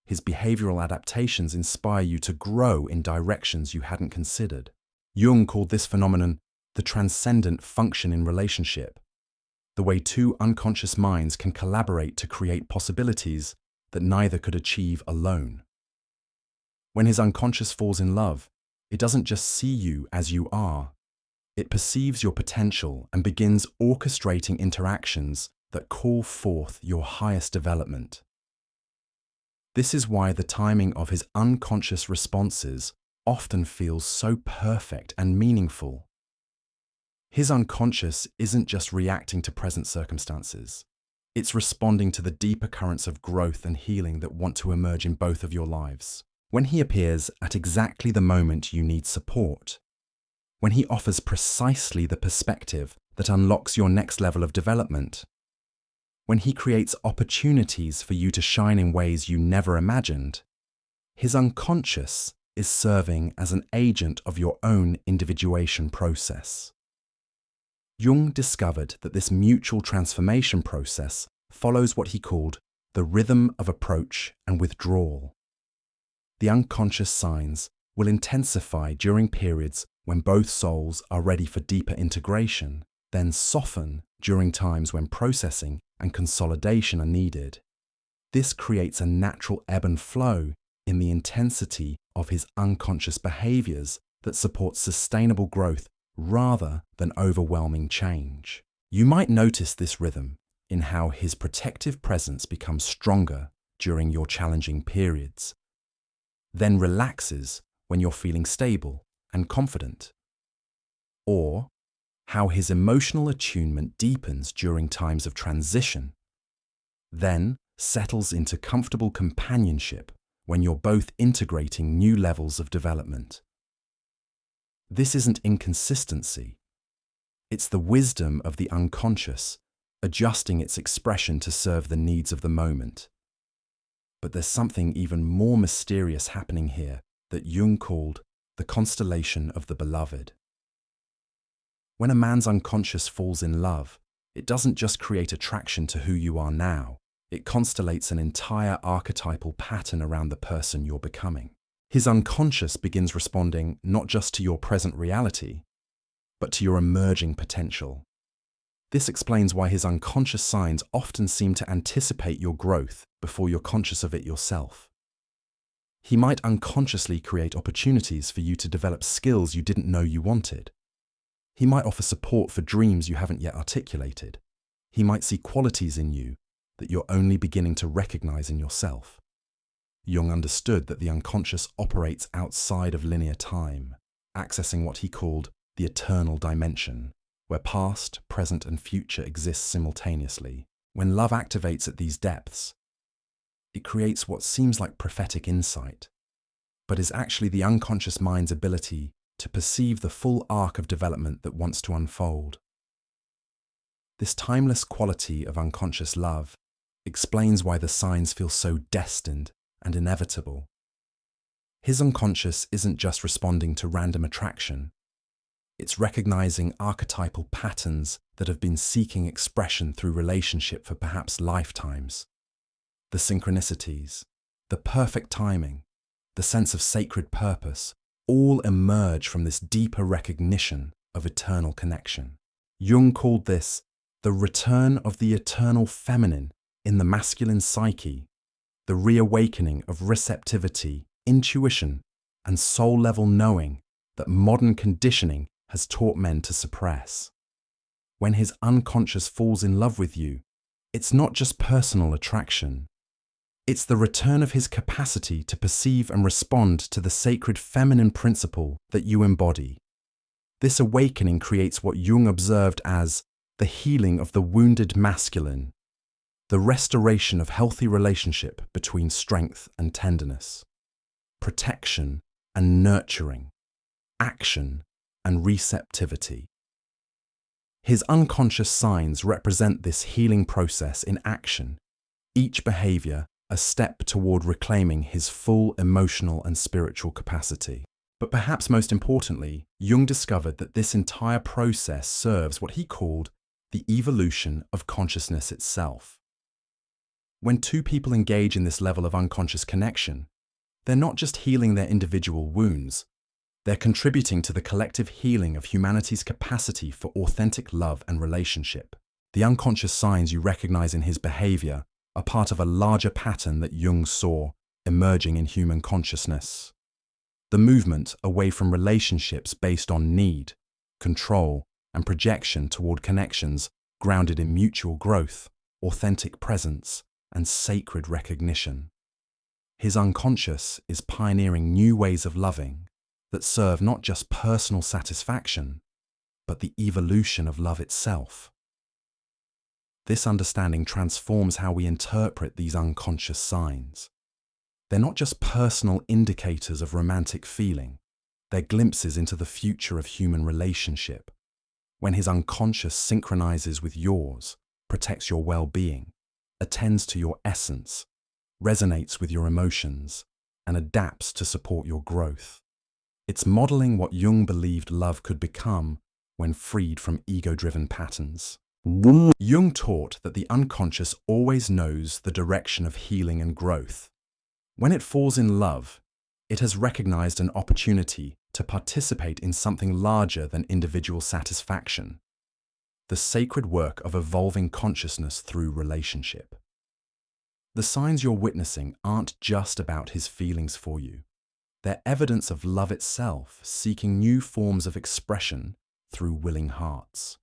His behavioral adaptations inspire you to grow in directions you hadn't considered. Jung called this phenomenon the transcendent function in relationship, the way two unconscious minds can collaborate to create possibilities that neither could achieve alone. When his unconscious falls in love, it doesn't just see you as you are. It perceives your potential and begins orchestrating interactions that call forth your highest development. This is why the timing of his unconscious responses often feels so perfect and meaningful. His unconscious isn't just reacting to present circumstances. It's responding to the deeper currents of growth and healing that want to emerge in both of your lives. When he appears at exactly the moment you need support, when he offers precisely the perspective that unlocks your next level of development, when he creates opportunities for you to shine in ways you never imagined, his unconscious is serving as an agent of your own individuation process. Jung discovered that this mutual transformation process follows what he called the rhythm of approach and withdrawal. The unconscious signs will intensify during periods when both souls are ready for deeper integration, then soften during times when processing and consolidation are needed. This creates a natural ebb and flow in the intensity of his unconscious behaviors that supports sustainable growth rather than overwhelming change. You might notice this rhythm in how his protective presence becomes stronger during your challenging periods, then relaxes when you're feeling stable and confident, or how his emotional attunement deepens during times of transition, then settles into comfortable companionship when you're both integrating new levels of development. This isn't inconsistency. It's the wisdom of the unconscious, adjusting its expression to serve the needs of the moment. But there's something even more mysterious happening here that Jung called the constellation of the beloved. When a man's unconscious falls in love, it doesn't just create attraction to who you are now, it constellates an entire archetypal pattern around the person you're becoming. His unconscious begins responding not just to your present reality, but to your emerging potential. This explains why his unconscious signs often seem to anticipate your growth before you're conscious of it yourself. He might unconsciously create opportunities for you to develop skills you didn't know you wanted. He might offer support for dreams you haven't yet articulated. He might see qualities in you that you're only beginning to recognize in yourself. Jung understood that the unconscious operates outside of linear time, accessing what he called the eternal dimension, where past, present, and future exist simultaneously. When love activates at these depths, it creates what seems like prophetic insight, but is actually the unconscious mind's ability to perceive the full arc of development that wants to unfold. This timeless quality of unconscious love explains why the signs feel so destined and inevitable. His unconscious isn't just responding to random attraction. It's recognizing archetypal patterns that have been seeking expression through relationship for perhaps lifetimes. The synchronicities, the perfect timing, the sense of sacred purpose, all emerge from this deeper recognition of eternal connection. Jung called this the return of the eternal feminine in the masculine psyche, the reawakening of receptivity, intuition, and soul-level knowing that modern conditioning has taught men to suppress. When his unconscious falls in love with you, it's not just personal attraction. It's the return of his capacity to perceive and respond to the sacred feminine principle that you embody. This awakening creates what Jung observed as the healing of the wounded masculine, the restoration of healthy relationship between strength and tenderness, protection and nurturing, action and receptivity. His unconscious signs represent this healing process in action, each behavior a step toward reclaiming his full emotional and spiritual capacity. But perhaps most importantly, Jung discovered that this entire process serves what he called the evolution of consciousness itself. When two people engage in this level of unconscious connection, they're not just healing their individual wounds, they're contributing to the collective healing of humanity's capacity for authentic love and relationship. The unconscious signs you recognize in his behavior are part of a larger pattern that Jung saw emerging in human consciousness. The movement away from relationships based on need, control, and projection toward connections grounded in mutual growth, authentic presence, and sacred recognition. His unconscious is pioneering new ways of loving that serve not just personal satisfaction, but the evolution of love itself. This understanding transforms how we interpret these unconscious signs. They're not just personal indicators of romantic feeling, they're glimpses into the future of human relationship. When his unconscious synchronizes with yours, protects your well-being, attends to your essence, resonates with your emotions, and adapts to support your growth. It's modeling what Jung believed love could become when freed from ego-driven patterns. Jung taught that the unconscious always knows the direction of healing and growth. When it falls in love, it has recognized an opportunity to participate in something larger than individual satisfaction, the sacred work of evolving consciousness through relationship. The signs you're witnessing aren't just about his feelings for you. They're evidence of love itself, seeking new forms of expression through willing hearts.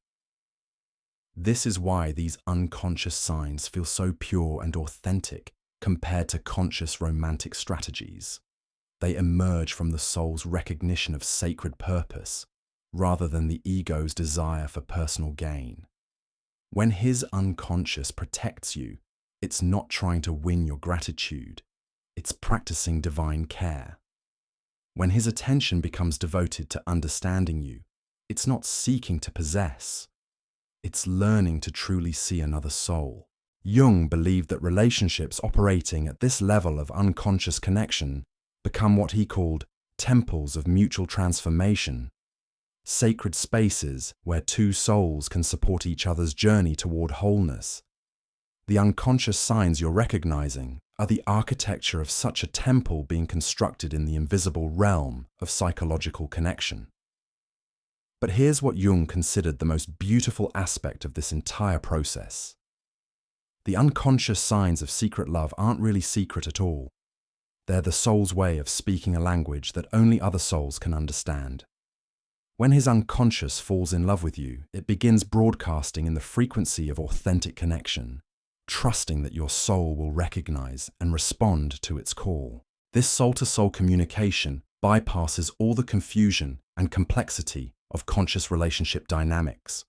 This is why these unconscious signs feel so pure and authentic compared to conscious romantic strategies. They emerge from the soul's recognition of sacred purpose, rather than the ego's desire for personal gain. When his unconscious protects you, it's not trying to win your gratitude, it's practicing divine care. When his attention becomes devoted to understanding you, it's not seeking to possess, it's learning to truly see another soul. Jung believed that relationships operating at this level of unconscious connection become what he called temples of mutual transformation, sacred spaces where two souls can support each other's journey toward wholeness. The unconscious signs you're recognizing are the architecture of such a temple being constructed in the invisible realm of psychological connection. But here's what Jung considered the most beautiful aspect of this entire process. The unconscious signs of secret love aren't really secret at all. They're the soul's way of speaking a language that only other souls can understand. When his unconscious falls in love with you, it begins broadcasting in the frequency of authentic connection, trusting that your soul will recognize and respond to its call. This soul-to-soul communication bypasses all the confusion and complexity of conscious relationship dynamics.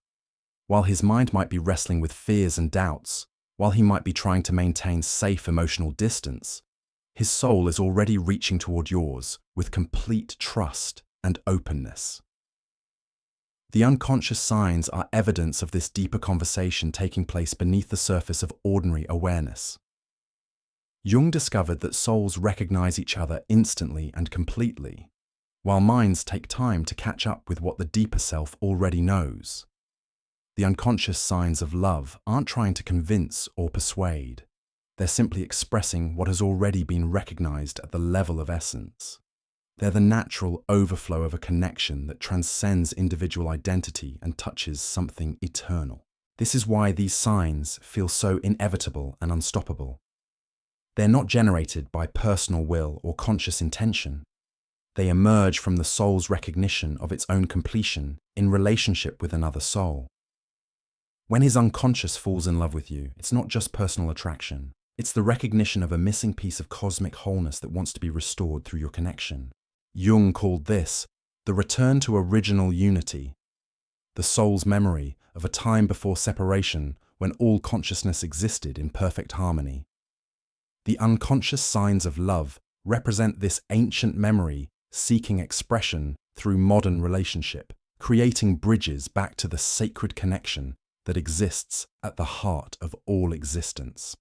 While his mind might be wrestling with fears and doubts, while he might be trying to maintain safe emotional distance, his soul is already reaching toward yours with complete trust and openness. The unconscious signs are evidence of this deeper conversation taking place beneath the surface of ordinary awareness. Jung discovered that souls recognize each other instantly and completely, while minds take time to catch up with what the deeper self already knows. The unconscious signs of love aren't trying to convince or persuade. They're simply expressing what has already been recognized at the level of essence. They're the natural overflow of a connection that transcends individual identity and touches something eternal. This is why these signs feel so inevitable and unstoppable. They're not generated by personal will or conscious intention. They emerge from the soul's recognition of its own completion in relationship with another soul. When his unconscious falls in love with you, it's not just personal attraction. It's the recognition of a missing piece of cosmic wholeness that wants to be restored through your connection. Jung called this the return to original unity, the soul's memory of a time before separation when all consciousness existed in perfect harmony. The unconscious signs of love represent this ancient memory seeking expression through modern relationship, creating bridges back to the sacred connection that exists at the heart of all existence.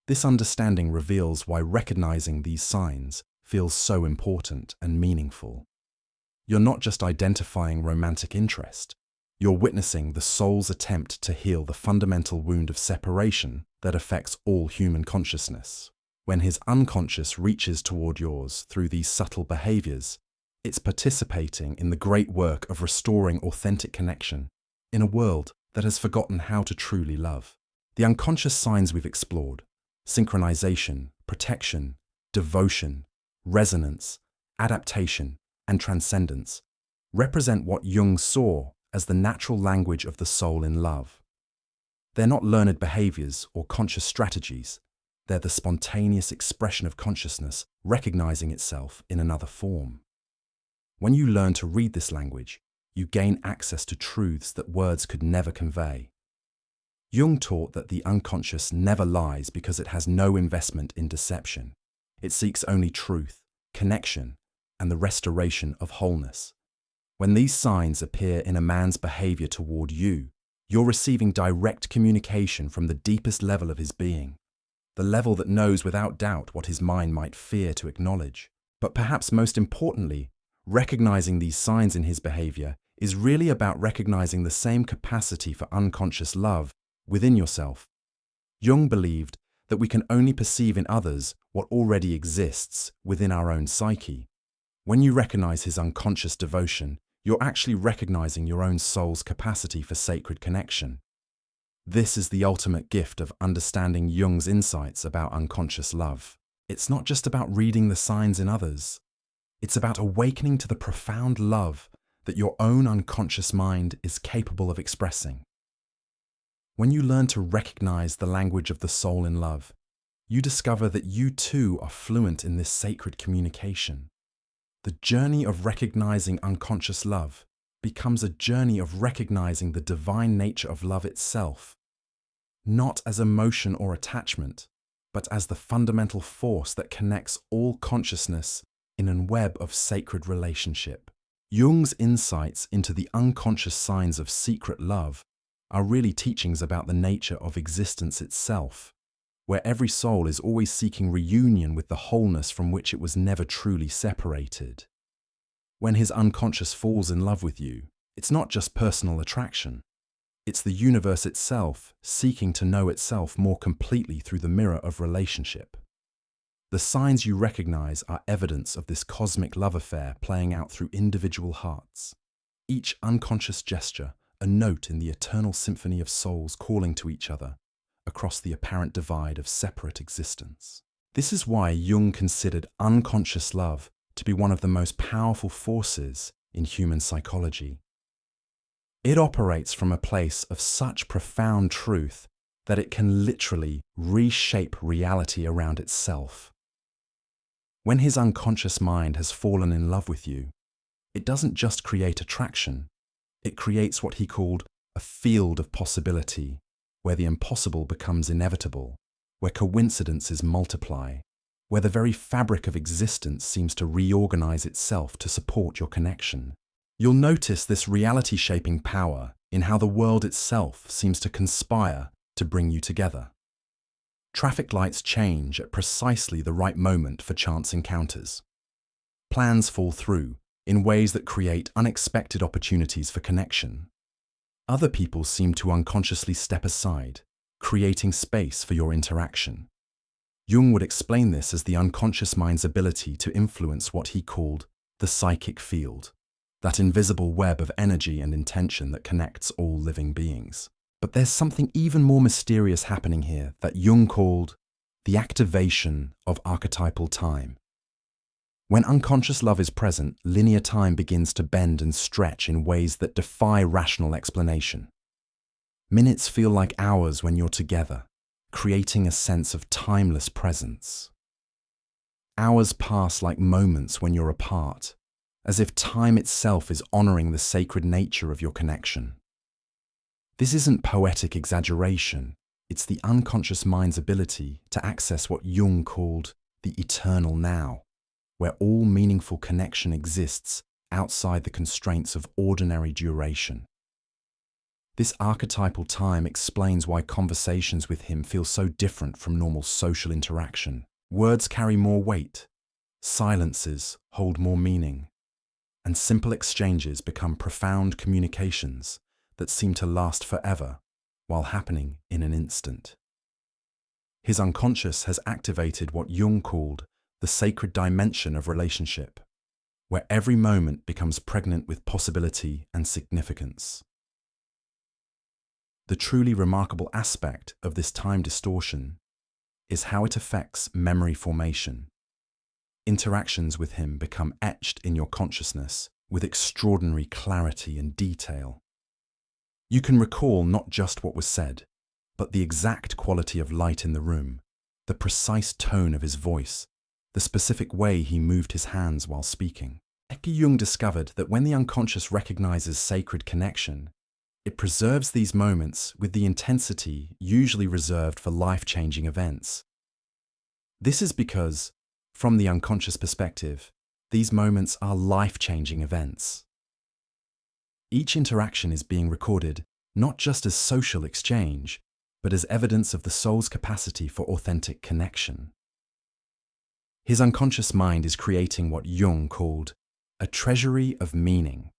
This understanding reveals why recognizing these signs feels so important and meaningful. You're not just identifying romantic interest, you're witnessing the soul's attempt to heal the fundamental wound of separation that affects all human consciousness. When his unconscious reaches toward yours through these subtle behaviors, it's participating in the great work of restoring authentic connection in a world that has forgotten how to truly love. The unconscious signs we've explored, synchronization, protection, devotion, resonance, adaptation, and transcendence, represent what Jung saw as the natural language of the soul in love. They're not learned behaviors or conscious strategies. They're the spontaneous expression of consciousness recognizing itself in another form. When you learn to read this language, you gain access to truths that words could never convey. Jung taught that the unconscious never lies because it has no investment in deception. It seeks only truth, connection, and the restoration of wholeness. When these signs appear in a man's behavior toward you, you're receiving direct communication from the deepest level of his being, the level that knows without doubt what his mind might fear to acknowledge. But perhaps most importantly, recognizing these signs in his behavior is really about recognizing the same capacity for unconscious love within yourself. Jung believed that we can only perceive in others what already exists within our own psyche. When you recognize his unconscious devotion, you're actually recognizing your own soul's capacity for sacred connection. This is the ultimate gift of understanding Jung's insights about unconscious love. It's not just about reading the signs in others. It's about awakening to the profound love that your own unconscious mind is capable of expressing. When you learn to recognize the language of the soul in love, you discover that you too are fluent in this sacred communication. The journey of recognizing unconscious love becomes a journey of recognizing the divine nature of love itself, not as emotion or attachment, but as the fundamental force that connects all consciousness in a web of sacred relationship. Jung's insights into the unconscious signs of secret love are really teachings about the nature of existence itself, where every soul is always seeking reunion with the wholeness from which it was never truly separated. When his unconscious falls in love with you, it's not just personal attraction. It's the universe itself seeking to know itself more completely through the mirror of relationship. The signs you recognize are evidence of this cosmic love affair playing out through individual hearts. Each unconscious gesture, a note in the eternal symphony of souls calling to each other across the apparent divide of separate existence. This is why Jung considered unconscious love to be one of the most powerful forces in human psychology. It operates from a place of such profound truth that it can literally reshape reality around itself. When his unconscious mind has fallen in love with you, it doesn't just create attraction, it creates what he called a field of possibility, where the impossible becomes inevitable, where coincidences multiply, where the very fabric of existence seems to reorganize itself to support your connection. You'll notice this reality-shaping power in how the world itself seems to conspire to bring you together. Traffic lights change at precisely the right moment for chance encounters. Plans fall through in ways that create unexpected opportunities for connection. Other people seem to unconsciously step aside, creating space for your interaction. Jung would explain this as the unconscious mind's ability to influence what he called the psychic field, that invisible web of energy and intention that connects all living beings. But there's something even more mysterious happening here that Jung called the activation of archetypal time. When unconscious love is present, linear time begins to bend and stretch in ways that defy rational explanation. Minutes feel like hours when you're together, creating a sense of timeless presence. Hours pass like moments when you're apart, as if time itself is honoring the sacred nature of your connection. This isn't poetic exaggeration, it's the unconscious mind's ability to access what Jung called the eternal now, where all meaningful connection exists outside the constraints of ordinary duration. This archetypal time explains why conversations with him feel so different from normal social interaction. Words carry more weight, silences hold more meaning, and simple exchanges become profound communications that seem to last forever while happening in an instant. His unconscious has activated what Jung called the sacred dimension of relationship, where every moment becomes pregnant with possibility and significance. The truly remarkable aspect of this time distortion is how it affects memory formation. Interactions with him become etched in your consciousness with extraordinary clarity and detail. You can recall not just what was said, but the exact quality of light in the room, the precise tone of his voice, the specific way he moved his hands while speaking. Jung discovered that when the unconscious recognizes sacred connection, it preserves these moments with the intensity usually reserved for life-changing events. This is because, from the unconscious perspective, these moments are life-changing events. Each interaction is being recorded not just as social exchange, but as evidence of the soul's capacity for authentic connection. His unconscious mind is creating what Jung called a treasury of meaning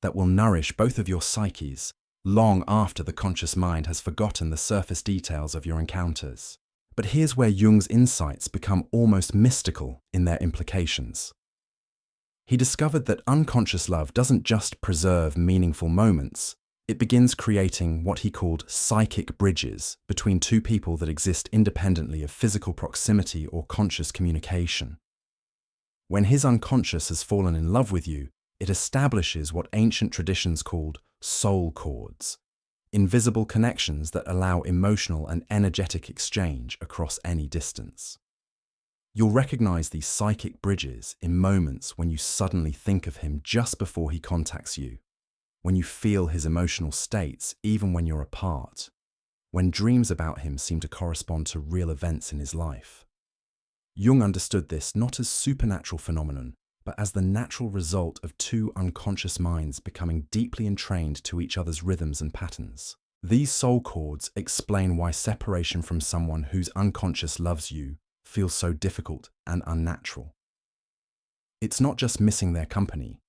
that will nourish both of your psyches long after the conscious mind has forgotten the surface details of your encounters. But here's where Jung's insights become almost mystical in their implications. He discovered that unconscious love doesn't just preserve meaningful moments, it begins creating what he called psychic bridges between two people that exist independently of physical proximity or conscious communication. When his unconscious has fallen in love with you, it establishes what ancient traditions called soul cords, invisible connections that allow emotional and energetic exchange across any distance. You'll recognize these psychic bridges in moments when you suddenly think of him just before he contacts you, when you feel his emotional states even when you're apart, when dreams about him seem to correspond to real events in his life. Jung understood this not as supernatural phenomenon, but as the natural result of two unconscious minds becoming deeply entrained to each other's rhythms and patterns. These soul cords explain why separation from someone whose unconscious loves you feels so difficult and unnatural. It's not just missing their company,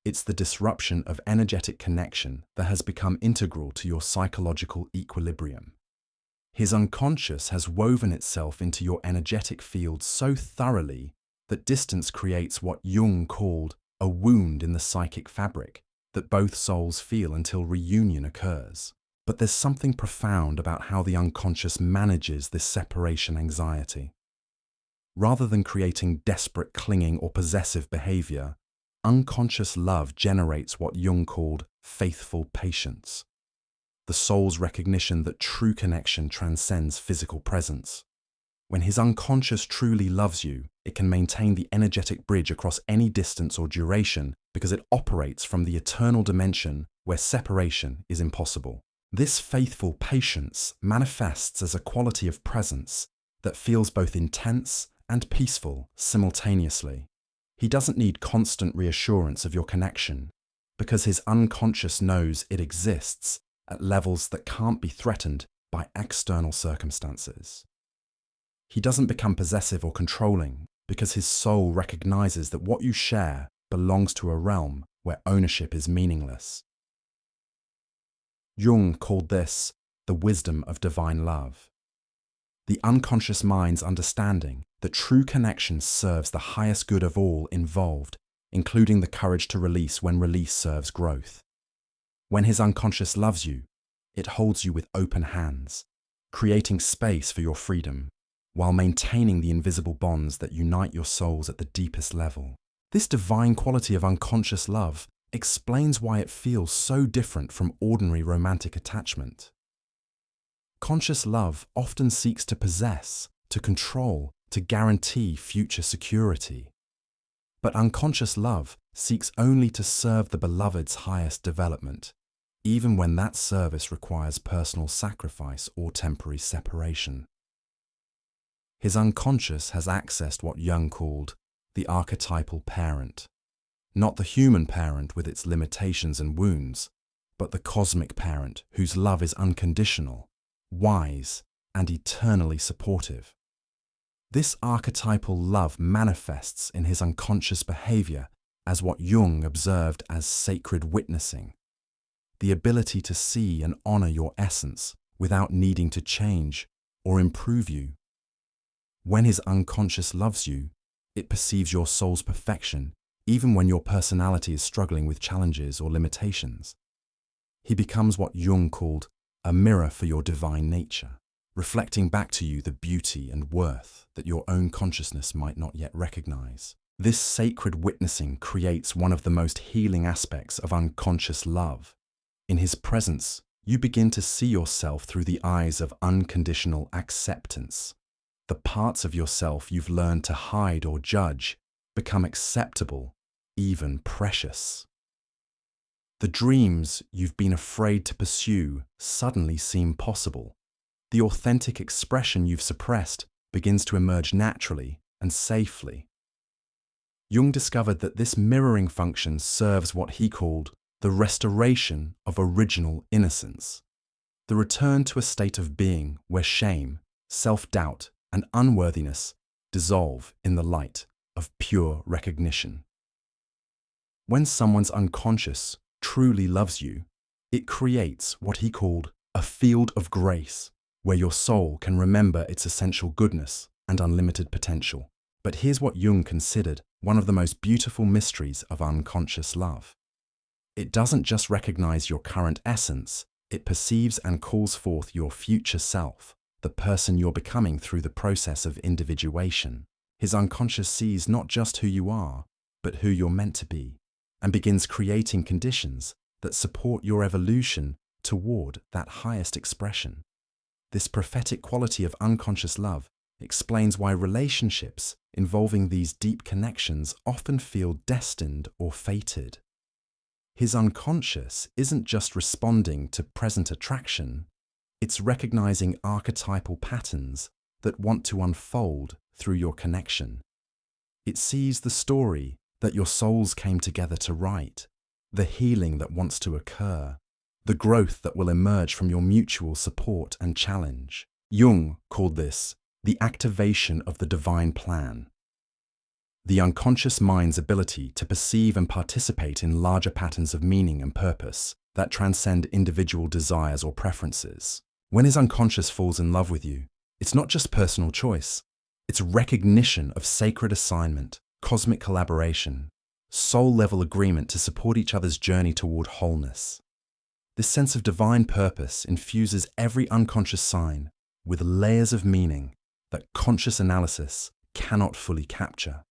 it's the disruption of energetic connection that has become integral to your psychological equilibrium. His unconscious has woven itself into your energetic field so thoroughly that distance creates what Jung called a wound in the psychic fabric that both souls feel until reunion occurs. But there's something profound about how the unconscious manages this separation anxiety. Rather than creating desperate clinging or possessive behavior, unconscious love generates what Jung called faithful patience. the soul's recognition that true connection transcends physical presence. When his unconscious truly loves you, it can maintain the energetic bridge across any distance or duration because it operates from the eternal dimension where separation is impossible. This faithful patience manifests as a quality of presence that feels both intense and peaceful simultaneously. He doesn't need constant reassurance of your connection because his unconscious knows it exists at levels that can't be threatened by external circumstances. He doesn't become possessive or controlling because his soul recognizes that what you share belongs to a realm where ownership is meaningless. Jung called this the wisdom of divine love. The unconscious mind's understanding that true connection serves the highest good of all involved, including the courage to release when release serves growth. When his unconscious loves you, it holds you with open hands, creating space for your freedom, while maintaining the invisible bonds that unite your souls at the deepest level. This divine quality of unconscious love explains why it feels so different from ordinary romantic attachment. Conscious love often seeks to possess, to control, to guarantee future security. But unconscious love seeks only to serve the beloved's highest development, even when that service requires personal sacrifice or temporary separation. His unconscious has accessed what Jung called the archetypal parent. Not the human parent with its limitations and wounds, but the cosmic parent whose love is unconditional, wise, and eternally supportive. This archetypal love manifests in his unconscious behavior as what Jung observed as sacred witnessing, the ability to see and honor your essence without needing to change or improve you. When his unconscious loves you, it perceives your soul's perfection even when your personality is struggling with challenges or limitations. He becomes what Jung called a mirror for your divine nature, reflecting back to you the beauty and worth that your own consciousness might not yet recognize. This sacred witnessing creates one of the most healing aspects of unconscious love. In his presence, you begin to see yourself through the eyes of unconditional acceptance. The parts of yourself you've learned to hide or judge become acceptable, even precious. The dreams you've been afraid to pursue suddenly seem possible. The authentic expression you've suppressed begins to emerge naturally and safely. Jung discovered that this mirroring function serves what he called the restoration of original innocence, the return to a state of being where shame, self-doubt, and unworthiness dissolve in the light of pure recognition. When someone's unconscious truly loves you, it creates what he called a field of grace, where your soul can remember its essential goodness and unlimited potential. But here's what Jung considered one of the most beautiful mysteries of unconscious love. It doesn't just recognize your current essence, it perceives and calls forth your future self, the person you're becoming through the process of individuation. His unconscious sees not just who you are, but who you're meant to be, and begins creating conditions that support your evolution toward that highest expression. This prophetic quality of unconscious love explains why relationships involving these deep connections often feel destined or fated. His unconscious isn't just responding to present attraction, it's recognizing archetypal patterns that want to unfold through your connection. It sees the story that your souls came together to write, the healing that wants to occur, the growth that will emerge from your mutual support and challenge. Jung called this the activation of the divine plan. The unconscious mind's ability to perceive and participate in larger patterns of meaning and purpose that transcend individual desires or preferences. When his unconscious falls in love with you, it's not just personal choice, it's recognition of sacred assignment, cosmic collaboration, soul-level agreement to support each other's journey toward wholeness. This sense of divine purpose infuses every unconscious sign with layers of meaning that conscious analysis cannot fully capture.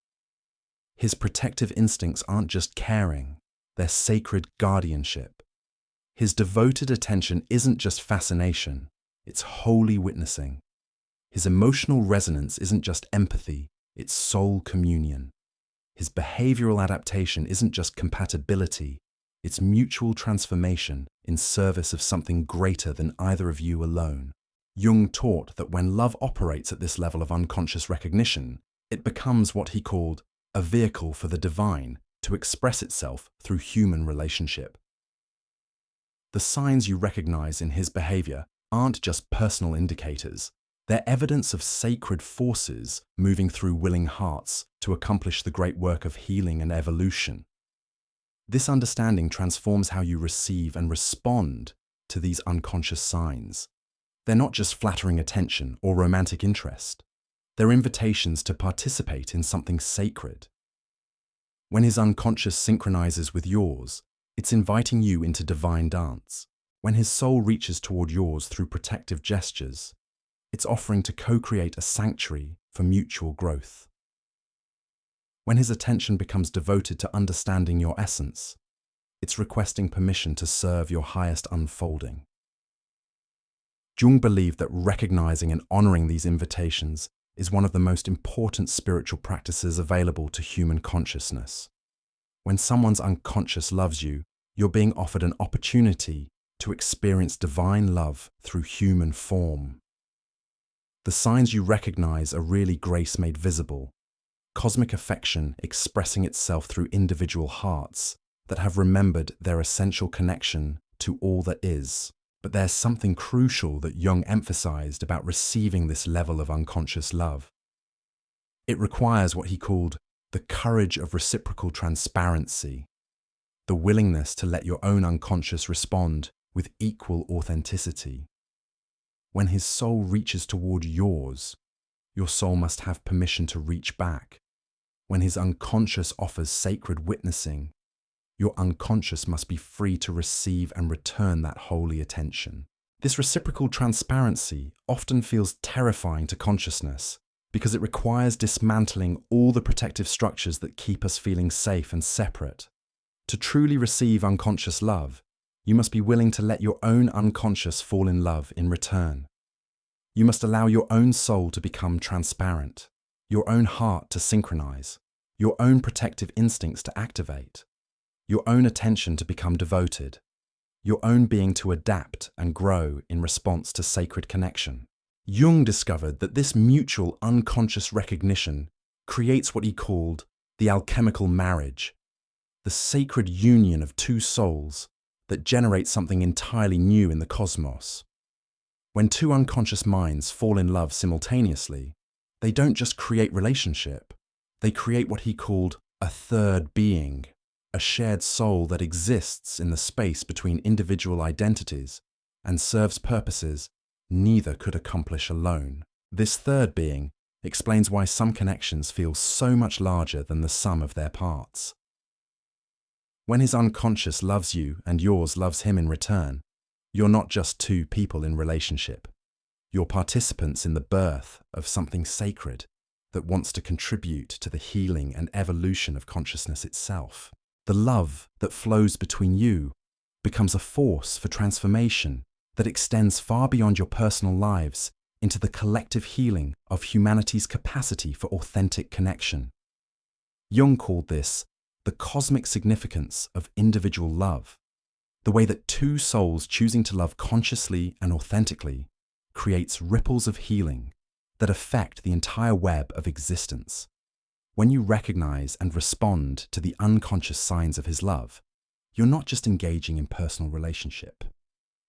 His protective instincts aren't just caring, they're sacred guardianship. His devoted attention isn't just fascination, it's holy witnessing. His emotional resonance isn't just empathy, it's soul communion. His behavioral adaptation isn't just compatibility, it's mutual transformation in service of something greater than either of you alone. Jung taught that when love operates at this level of unconscious recognition, it becomes what he called a vehicle for the divine to express itself through human relationship. The signs you recognize in his behavior aren't just personal indicators. They're evidence of sacred forces moving through willing hearts to accomplish the great work of healing and evolution. This understanding transforms how you receive and respond to these unconscious signs. They're not just flattering attention or romantic interest. They're invitations to participate in something sacred. When his unconscious synchronizes with yours, it's inviting you into divine dance. When his soul reaches toward yours through protective gestures, it's offering to co-create a sanctuary for mutual growth. When his attention becomes devoted to understanding your essence, it's requesting permission to serve your highest unfolding. Jung believed that recognizing and honoring these invitations is one of the most important spiritual practices available to human consciousness. When someone's unconscious loves you, you're being offered an opportunity to experience divine love through human form. The signs you recognize are really grace made visible, cosmic affection expressing itself through individual hearts that have remembered their essential connection to all that is. But there's something crucial that Jung emphasized about receiving this level of unconscious love. It requires what he called the courage of reciprocal transparency, the willingness to let your own unconscious respond with equal authenticity. When his soul reaches toward yours, your soul must have permission to reach back. When his unconscious offers sacred witnessing, your unconscious must be free to receive and return that holy attention. This reciprocal transparency often feels terrifying to consciousness because it requires dismantling all the protective structures that keep us feeling safe and separate. To truly receive unconscious love, you must be willing to let your own unconscious fall in love in return. You must allow your own soul to become transparent, your own heart to synchronize, your own protective instincts to activate, your own attention to become devoted, your own being to adapt and grow in response to sacred connection. Jung discovered that this mutual unconscious recognition creates what he called the alchemical marriage, the sacred union of two souls that generates something entirely new in the cosmos. When two unconscious minds fall in love simultaneously, they don't just create relationship, they create what he called a third being, a shared soul that exists in the space between individual identities and serves purposes neither could accomplish alone. This third being explains why some connections feel so much larger than the sum of their parts. When his unconscious loves you and yours loves him in return, you're not just two people in relationship. You're participants in the birth of something sacred that wants to contribute to the healing and evolution of consciousness itself. The love that flows between you becomes a force for transformation that extends far beyond your personal lives into the collective healing of humanity's capacity for authentic connection. Jung called this the cosmic significance of individual love, the way that two souls choosing to love consciously and authentically creates ripples of healing that affect the entire web of existence. When you recognize and respond to the unconscious signs of his love, you're not just engaging in personal relationship.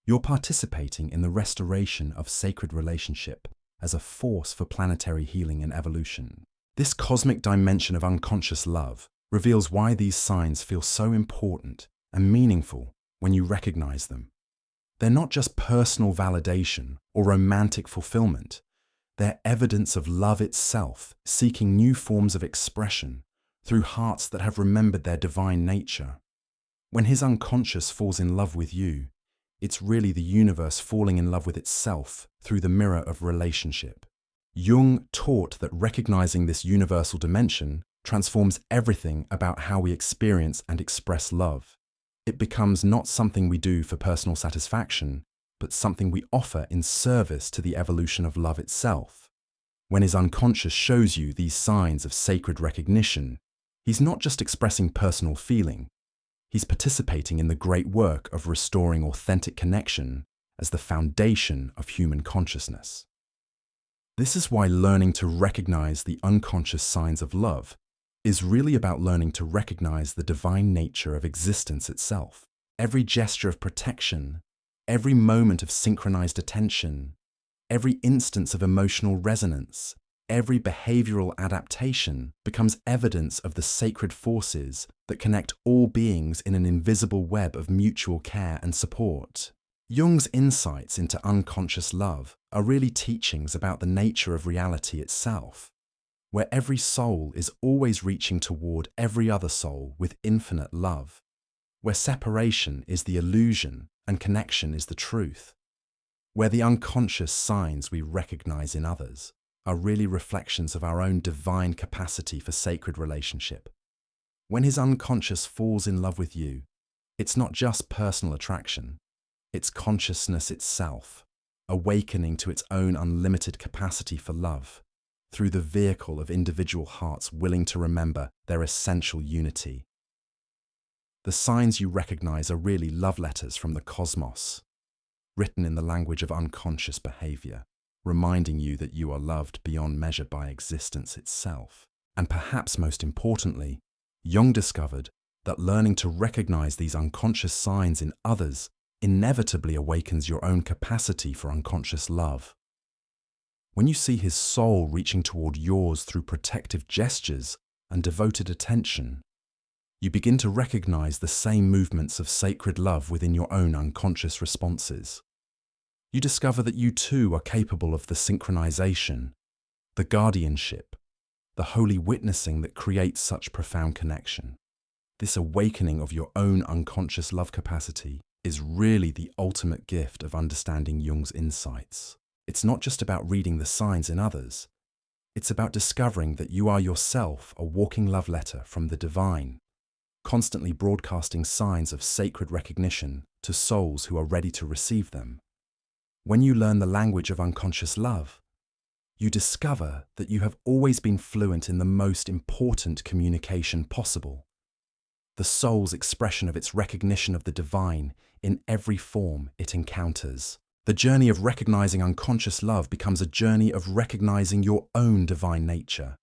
You're participating in the restoration of sacred relationship as a force for planetary healing and evolution. This cosmic dimension of unconscious love reveals why these signs feel so important and meaningful when you recognize them. They're not just personal validation or romantic fulfillment. They're evidence of love itself, seeking new forms of expression through hearts that have remembered their divine nature. When his unconscious falls in love with you, it's really the universe falling in love with itself through the mirror of relationship. Jung taught that recognizing this universal dimension transforms everything about how we experience and express love. It becomes not something we do for personal satisfaction, but something we offer in service to the evolution of love itself. When his unconscious shows you these signs of sacred recognition, he's not just expressing personal feeling, he's participating in the great work of restoring authentic connection as the foundation of human consciousness. This is why learning to recognize the unconscious signs of love is really about learning to recognize the divine nature of existence itself. Every gesture of protection, every moment of synchronized attention, every instance of emotional resonance, every behavioral adaptation becomes evidence of the sacred forces that connect all beings in an invisible web of mutual care and support. Jung's insights into unconscious love are really teachings about the nature of reality itself, where every soul is always reaching toward every other soul with infinite love, where separation is the illusion and connection is the truth, where the unconscious signs we recognize in others are really reflections of our own divine capacity for sacred relationship. When his unconscious falls in love with you, it's not just personal attraction, it's consciousness itself, awakening to its own unlimited capacity for love, through the vehicle of individual hearts willing to remember their essential unity. The signs you recognize are really love letters from the cosmos, written in the language of unconscious behavior, reminding you that you are loved beyond measure by existence itself. And perhaps most importantly, Jung discovered that learning to recognize these unconscious signs in others inevitably awakens your own capacity for unconscious love. When you see his soul reaching toward yours through protective gestures and devoted attention, you begin to recognize the same movements of sacred love within your own unconscious responses. You discover that you too are capable of the synchronization, the guardianship, the holy witnessing that creates such profound connection. This awakening of your own unconscious love capacity is really the ultimate gift of understanding Jung's insights. It's not just about reading the signs in others. It's about discovering that you are yourself a walking love letter from the divine, constantly broadcasting signs of sacred recognition to souls who are ready to receive them. When you learn the language of unconscious love, you discover that you have always been fluent in the most important communication possible, the soul's expression of its recognition of the divine in every form it encounters. The journey of recognizing unconscious love becomes a journey of recognizing your own divine nature,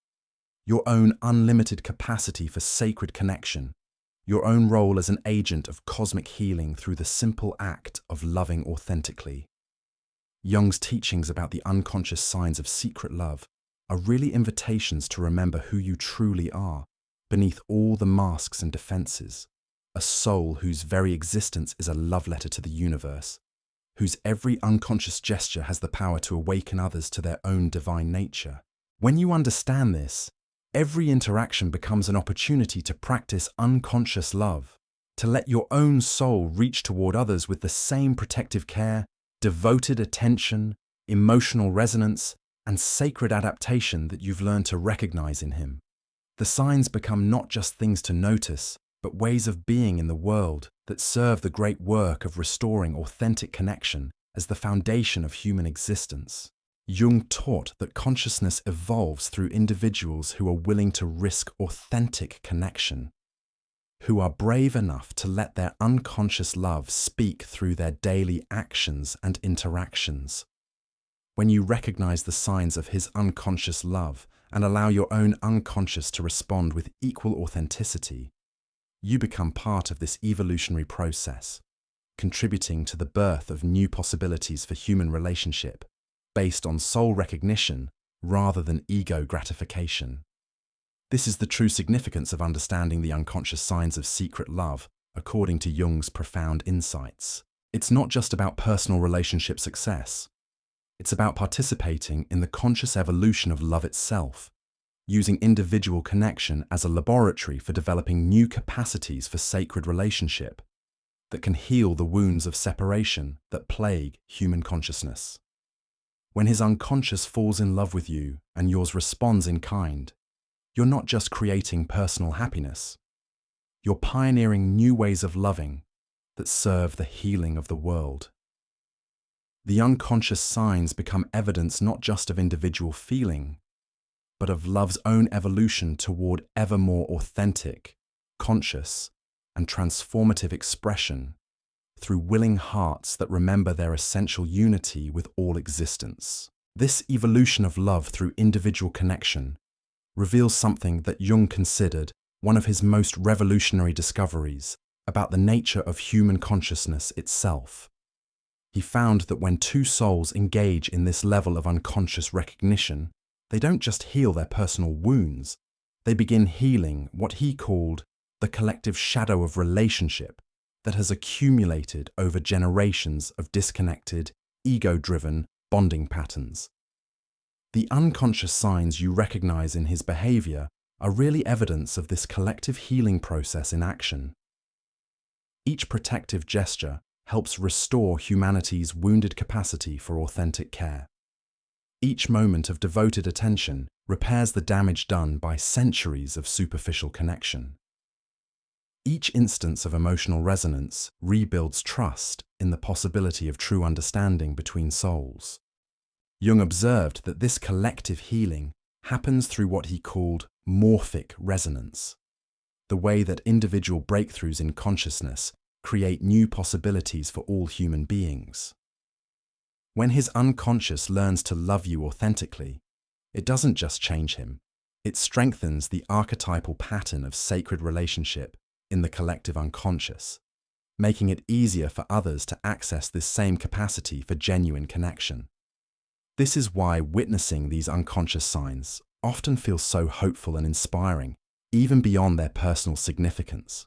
your own unlimited capacity for sacred connection, your own role as an agent of cosmic healing through the simple act of loving authentically. Jung's teachings about the unconscious signs of secret love are really invitations to remember who you truly are, beneath all the masks and defenses, a soul whose very existence is a love letter to the universe, whose every unconscious gesture has the power to awaken others to their own divine nature. When you understand this, every interaction becomes an opportunity to practice unconscious love, to let your own soul reach toward others with the same protective care, devoted attention, emotional resonance, and sacred adaptation that you've learned to recognize in him. The signs become not just things to notice, but ways of being in the world that serve the great work of restoring authentic connection as the foundation of human existence. Jung taught that consciousness evolves through individuals who are willing to risk authentic connection, who are brave enough to let their unconscious love speak through their daily actions and interactions. When you recognize the signs of his unconscious love and allow your own unconscious to respond with equal authenticity, you become part of this evolutionary process, contributing to the birth of new possibilities for human relationship based on soul recognition rather than ego gratification. This is the true significance of understanding the unconscious signs of secret love, according to Jung's profound insights. It's not just about personal relationship success. It's about participating in the conscious evolution of love itself, using individual connection as a laboratory for developing new capacities for sacred relationship that can heal the wounds of separation that plague human consciousness. When his unconscious falls in love with you and yours responds in kind, you're not just creating personal happiness. You're pioneering new ways of loving that serve the healing of the world. The unconscious signs become evidence not just of individual feeling, but of love's own evolution toward ever more authentic, conscious, and transformative expression through willing hearts that remember their essential unity with all existence. This evolution of love through individual connection reveals something that Jung considered one of his most revolutionary discoveries about the nature of human consciousness itself. He found that when two souls engage in this level of unconscious recognition, they don't just heal their personal wounds, they begin healing what he called the collective shadow of relationship that has accumulated over generations of disconnected, ego-driven bonding patterns. The unconscious signs you recognize in his behavior are really evidence of this collective healing process in action. Each protective gesture helps restore humanity's wounded capacity for authentic care. Each moment of devoted attention repairs the damage done by centuries of superficial connection. Each instance of emotional resonance rebuilds trust in the possibility of true understanding between souls. Jung observed that this collective healing happens through what he called morphic resonance, the way that individual breakthroughs in consciousness create new possibilities for all human beings. When his unconscious learns to love you authentically, it doesn't just change him, it strengthens the archetypal pattern of sacred relationship in the collective unconscious, making it easier for others to access this same capacity for genuine connection. This is why witnessing these unconscious signs often feels so hopeful and inspiring, even beyond their personal significance.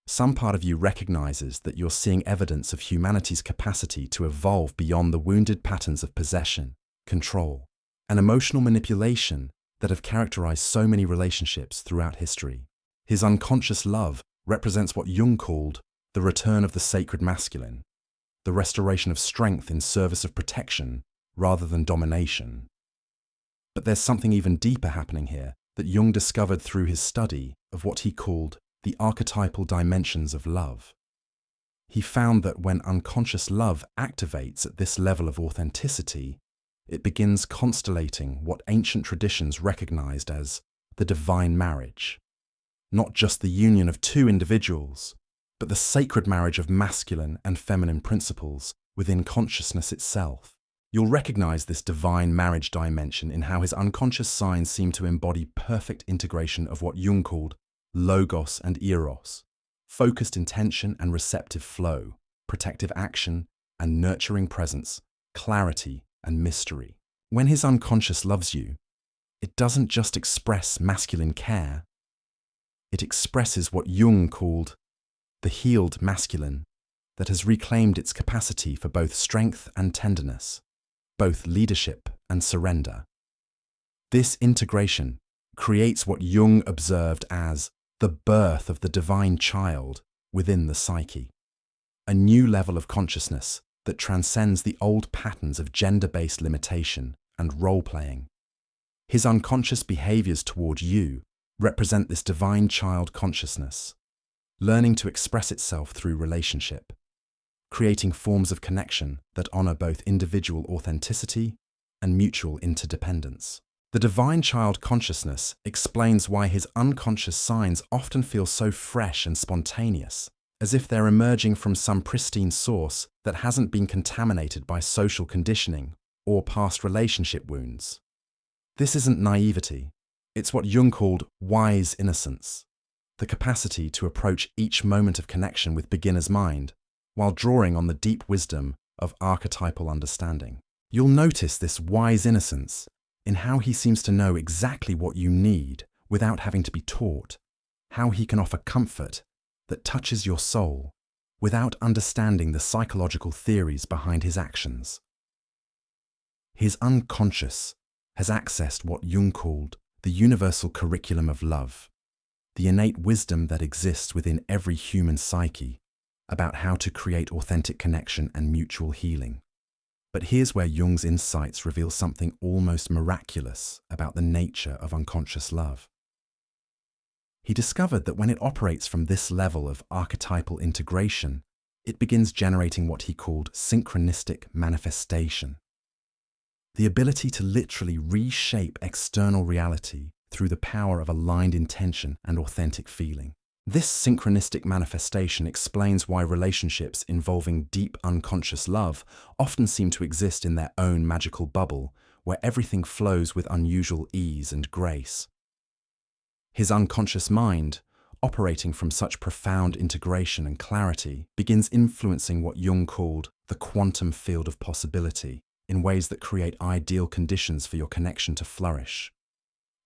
Some part of you recognizes that you're seeing evidence of humanity's capacity to evolve beyond the wounded patterns of possession, control, and emotional manipulation that have characterized so many relationships throughout history. His unconscious love represents what Jung called the return of the sacred masculine, the restoration of strength in service of protection rather than domination. But there's something even deeper happening here that Jung discovered through his study of what he called the archetypal dimensions of love. He found that when unconscious love activates at this level of authenticity, it begins constellating what ancient traditions recognized as the divine marriage. Not just the union of two individuals, but the sacred marriage of masculine and feminine principles within consciousness itself. You'll recognize this divine marriage dimension in how his unconscious signs seem to embody perfect integration of what Jung called logos and eros, focused intention and receptive flow, protective action and nurturing presence, clarity and mystery. When his unconscious loves you, it doesn't just express masculine care, it expresses what Jung called the healed masculine that has reclaimed its capacity for both strength and tenderness, both leadership and surrender. This integration creates what Jung observed as the birth of the divine child within the psyche, a new level of consciousness that transcends the old patterns of gender-based limitation and role-playing. His unconscious behaviors toward you represent this divine child consciousness, learning to express itself through relationship, creating forms of connection that honor both individual authenticity and mutual interdependence. The divine child consciousness explains why his unconscious signs often feel so fresh and spontaneous, as if they're emerging from some pristine source that hasn't been contaminated by social conditioning or past relationship wounds. This isn't naivety, it's what Jung called wise innocence, the capacity to approach each moment of connection with beginner's mind, while drawing on the deep wisdom of archetypal understanding. You'll notice this wise innocence in how he seems to know exactly what you need without having to be taught, how he can offer comfort that touches your soul without understanding the psychological theories behind his actions. His unconscious has accessed what Jung called the universal curriculum of love, the innate wisdom that exists within every human psyche about how to create authentic connection and mutual healing. But here's where Jung's insights reveal something almost miraculous about the nature of unconscious love. He discovered that when it operates from this level of archetypal integration, it begins generating what he called synchronistic manifestation. The ability to literally reshape external reality through the power of aligned intention and authentic feeling. This synchronistic manifestation explains why relationships involving deep unconscious love often seem to exist in their own magical bubble, where everything flows with unusual ease and grace. His unconscious mind, operating from such profound integration and clarity, begins influencing what Jung called the quantum field of possibility in ways that create ideal conditions for your connection to flourish.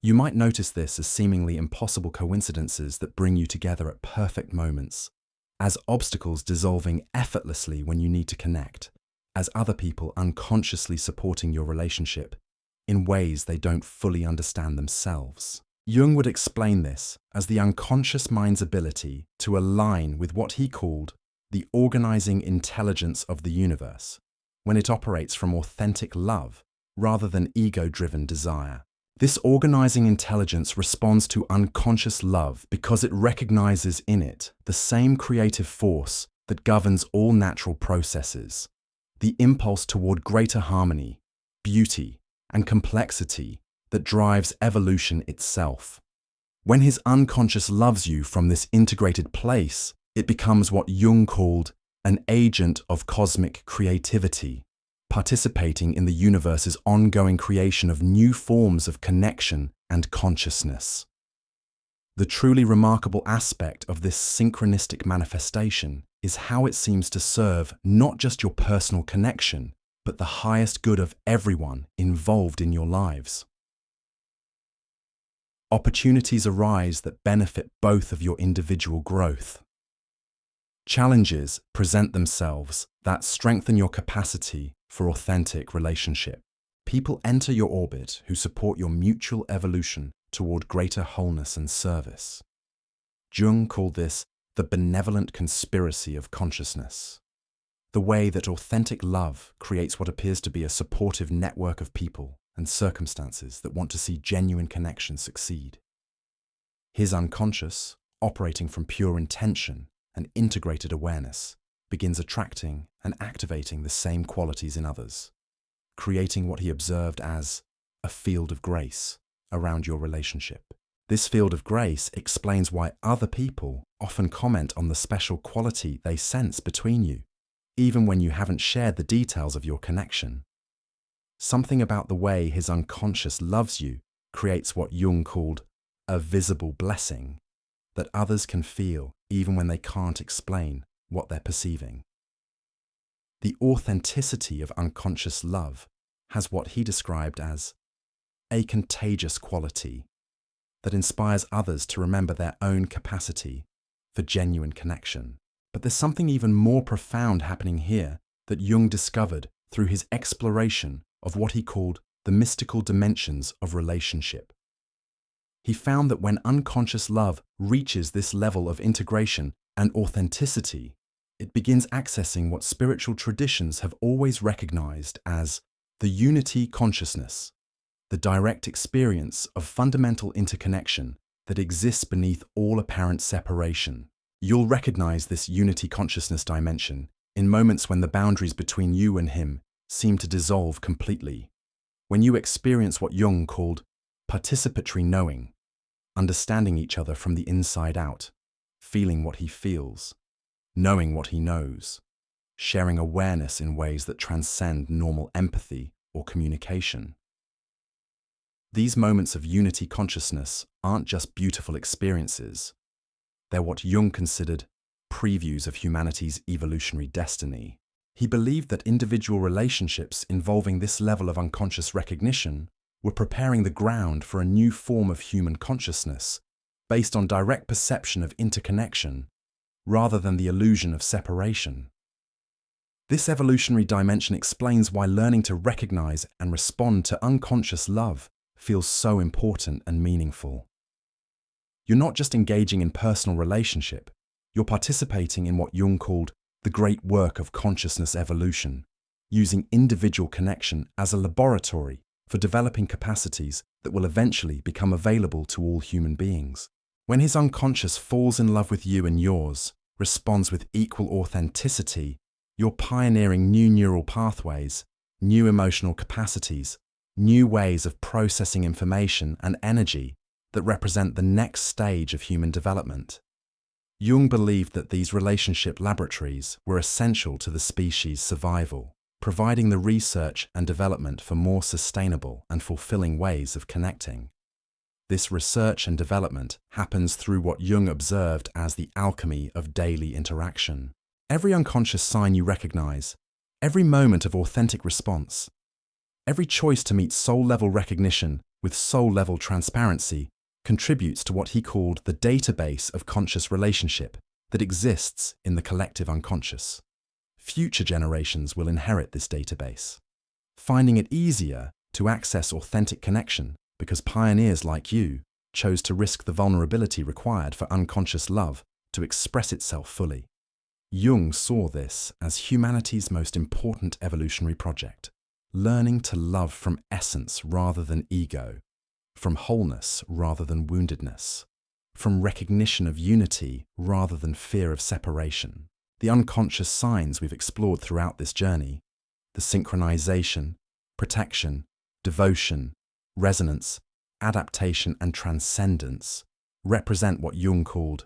You might notice this as seemingly impossible coincidences that bring you together at perfect moments, as obstacles dissolving effortlessly when you need to connect, as other people unconsciously supporting your relationship in ways they don't fully understand themselves. Jung would explain this as the unconscious mind's ability to align with what he called the organizing intelligence of the universe, when it operates from authentic love rather than ego-driven desire. This organizing intelligence responds to unconscious love because it recognizes in it the same creative force that governs all natural processes, the impulse toward greater harmony, beauty, and complexity that drives evolution itself. When his unconscious loves you from this integrated place, it becomes what Jung called an agent of cosmic creativity, participating in the universe's ongoing creation of new forms of connection and consciousness. The truly remarkable aspect of this synchronistic manifestation is how it seems to serve not just your personal connection, but the highest good of everyone involved in your lives. Opportunities arise that benefit both of your individual growth. Challenges present themselves that strengthen your capacity for authentic relationship. People enter your orbit who support your mutual evolution toward greater wholeness and service. Jung called this the benevolent conspiracy of consciousness, the way that authentic love creates what appears to be a supportive network of people and circumstances that want to see genuine connection succeed. His unconscious, operating from pure intention and integrated awareness, begins attracting and activating the same qualities in others, creating what he observed as a field of grace around your relationship. This field of grace explains why other people often comment on the special quality they sense between you, even when you haven't shared the details of your connection. Something about the way his unconscious loves you creates what Jung called a visible blessing that others can feel even when they can't explain what they're perceiving. The authenticity of unconscious love has what he described as a contagious quality that inspires others to remember their own capacity for genuine connection. But there's something even more profound happening here that Jung discovered through his exploration of what he called the mystical dimensions of relationship. He found that when unconscious love reaches this level of integration and authenticity, it begins accessing what spiritual traditions have always recognized as the unity consciousness, the direct experience of fundamental interconnection that exists beneath all apparent separation. You'll recognize this unity consciousness dimension in moments when the boundaries between you and him seem to dissolve completely, when you experience what Jung called participatory knowing, understanding each other from the inside out, feeling what he feels, knowing what he knows, sharing awareness in ways that transcend normal empathy or communication. These moments of unity consciousness aren't just beautiful experiences. They're what Jung considered previews of humanity's evolutionary destiny. He believed that individual relationships involving this level of unconscious recognition were preparing the ground for a new form of human consciousness based on direct perception of interconnection rather than the illusion of separation. This evolutionary dimension explains why learning to recognize and respond to unconscious love feels so important and meaningful. You're not just engaging in personal relationship, you're participating in what Jung called the great work of consciousness evolution, using individual connection as a laboratory for developing capacities that will eventually become available to all human beings. When his unconscious falls in love with you and yours, responds with equal authenticity, you're pioneering new neural pathways, new emotional capacities, new ways of processing information and energy that represent the next stage of human development. Jung believed that these relationship laboratories were essential to the species' survival, providing the research and development for more sustainable and fulfilling ways of connecting. This research and development happens through what Jung observed as the alchemy of daily interaction. Every unconscious sign you recognize, every moment of authentic response, every choice to meet soul-level recognition with soul-level transparency contributes to what he called the database of conscious relationship that exists in the collective unconscious. Future generations will inherit this database, finding it easier to access authentic connection because pioneers like you chose to risk the vulnerability required for unconscious love to express itself fully. Jung saw this as humanity's most important evolutionary project, learning to love from essence rather than ego, from wholeness rather than woundedness, from recognition of unity rather than fear of separation. The unconscious signs we've explored throughout this journey, the synchronization, protection, devotion, resonance, adaptation, and transcendence, represent what Jung called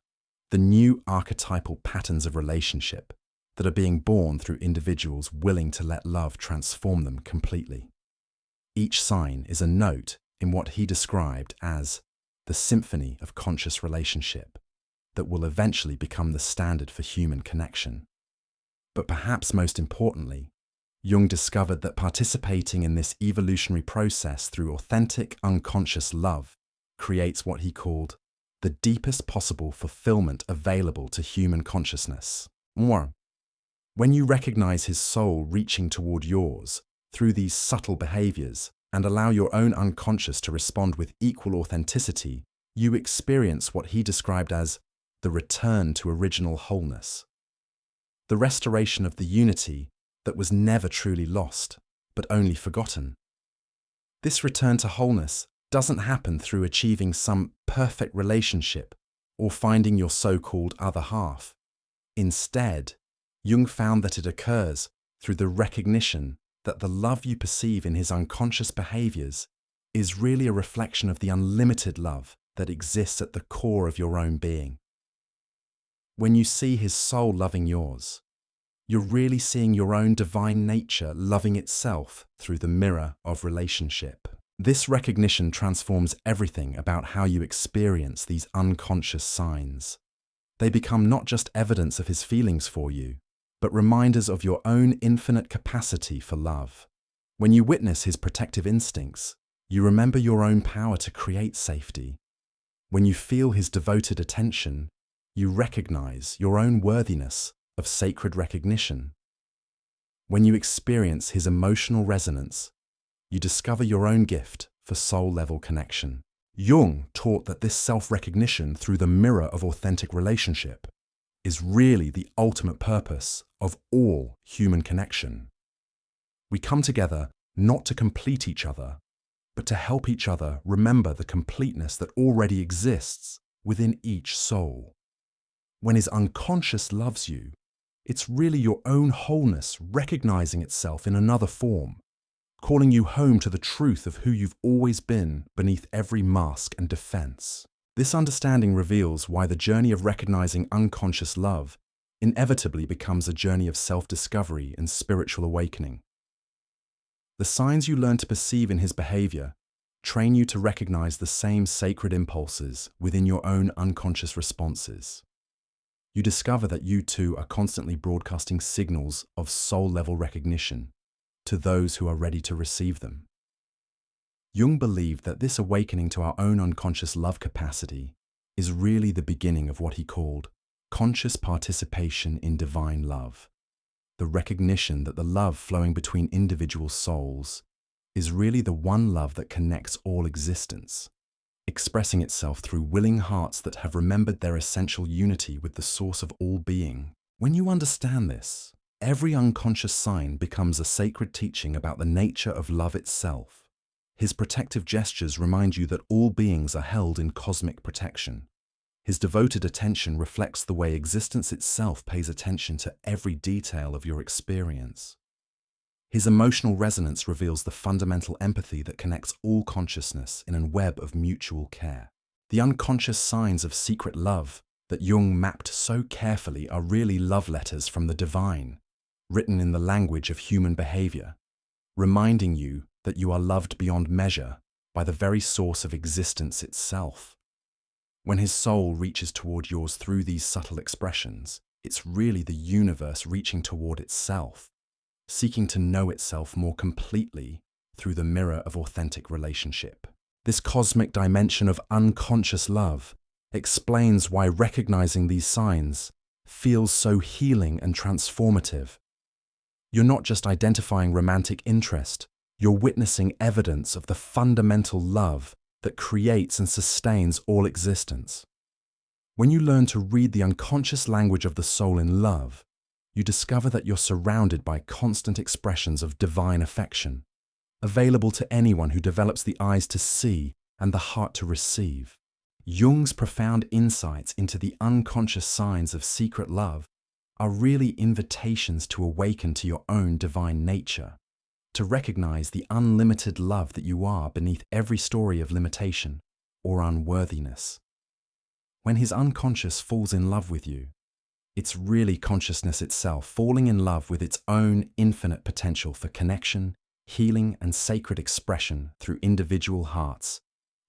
the new archetypal patterns of relationship that are being born through individuals willing to let love transform them completely. Each sign is a note in what he described as the symphony of conscious relationship that will eventually become the standard for human connection. But perhaps most importantly, Jung discovered that participating in this evolutionary process through authentic, unconscious love creates what he called the deepest possible fulfillment available to human consciousness. More, when you recognize his soul reaching toward yours through these subtle behaviors and allow your own unconscious to respond with equal authenticity, you experience what he described as the return to original wholeness, the restoration of the unity that was never truly lost, but only forgotten. This return to wholeness doesn't happen through achieving some perfect relationship or finding your so-called other half. Instead, Jung found that it occurs through the recognition that the love you perceive in his unconscious behaviors is really a reflection of the unlimited love that exists at the core of your own being. When you see his soul loving yours, you're really seeing your own divine nature loving itself through the mirror of relationship. This recognition transforms everything about how you experience these unconscious signs. They become not just evidence of his feelings for you, but reminders of your own infinite capacity for love. When you witness his protective instincts, you remember your own power to create safety. When you feel his devoted attention, you recognize your own worthiness of sacred recognition. When you experience his emotional resonance, you discover your own gift for soul-level connection. Jung taught that this self-recognition through the mirror of authentic relationship is really the ultimate purpose of all human connection. We come together not to complete each other, but to help each other remember the completeness that already exists within each soul. When his unconscious loves you, it's really your own wholeness recognizing itself in another form, calling you home to the truth of who you've always been beneath every mask and defense. This understanding reveals why the journey of recognizing unconscious love inevitably becomes a journey of self-discovery and spiritual awakening. The signs you learn to perceive in his behavior train you to recognize the same sacred impulses within your own unconscious responses. You discover that you too are constantly broadcasting signals of soul-level recognition to those who are ready to receive them. Jung believed that this awakening to our own unconscious love capacity is really the beginning of what he called conscious participation in divine love, the recognition that the love flowing between individual souls is really the one love that connects all existence, expressing itself through willing hearts that have remembered their essential unity with the source of all being. When you understand this, every unconscious sign becomes a sacred teaching about the nature of love itself. His protective gestures remind you that all beings are held in cosmic protection, His devoted attention reflects the way existence itself pays attention to every detail of your experience. His emotional resonance reveals the fundamental empathy that connects all consciousness in a web of mutual care. The unconscious signs of secret love that Jung mapped so carefully are really love letters from the divine, written in the language of human behavior, reminding you that you are loved beyond measure by the very source of existence itself. When his soul reaches toward yours through these subtle expressions, it's really the universe reaching toward itself, seeking to know itself more completely through the mirror of authentic relationship. This cosmic dimension of unconscious love explains why recognizing these signs feels so healing and transformative. You're not just identifying romantic interest, you're witnessing evidence of the fundamental love that creates and sustains all existence. When you learn to read the unconscious language of the soul in love, you discover that you're surrounded by constant expressions of divine affection, available to anyone who develops the eyes to see and the heart to receive. Jung's profound insights into the unconscious signs of secret love are really invitations to awaken to your own divine nature, to recognize the unlimited love that you are beneath every story of limitation or unworthiness. When his unconscious falls in love with you, it's really consciousness itself falling in love with its own infinite potential for connection, healing, and sacred expression through individual hearts,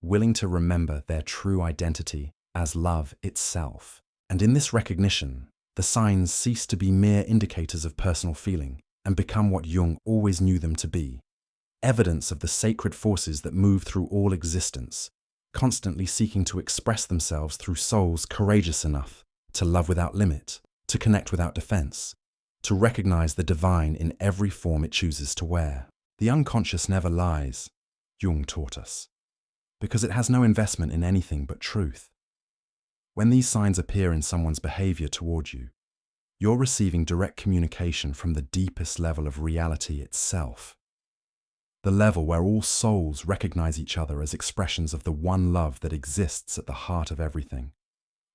willing to remember their true identity as love itself. And in this recognition, the signs cease to be mere indicators of personal feeling and become what Jung always knew them to be, evidence of the sacred forces that move through all existence, constantly seeking to express themselves through souls courageous enough to love without limit, to connect without defense, to recognize the divine in every form it chooses to wear. The unconscious never lies, Jung taught us, because it has no investment in anything but truth. When these signs appear in someone's behavior toward you, you're receiving direct communication from the deepest level of reality itself, the level where all souls recognize each other as expressions of the one love that exists at the heart of everything,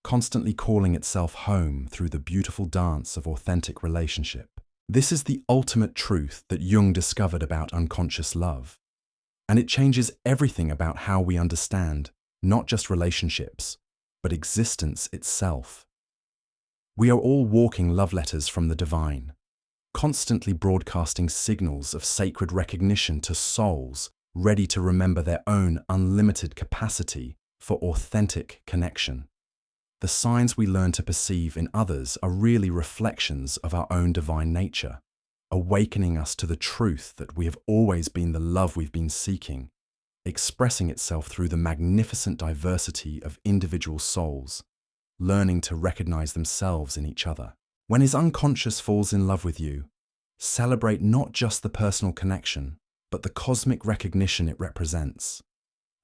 constantly calling itself home through the beautiful dance of authentic relationship. This is the ultimate truth that Jung discovered about unconscious love, and it changes everything about how we understand not just relationships, but existence itself. We are all walking love letters from the divine, constantly broadcasting signals of sacred recognition to souls ready to remember their own unlimited capacity for authentic connection. The signs we learn to perceive in others are really reflections of our own divine nature, awakening us to the truth that we have always been the love we've been seeking, expressing itself through the magnificent diversity of individual souls, learning to recognize themselves in each other. When his unconscious falls in love with you, celebrate not just the personal connection, but the cosmic recognition it represents.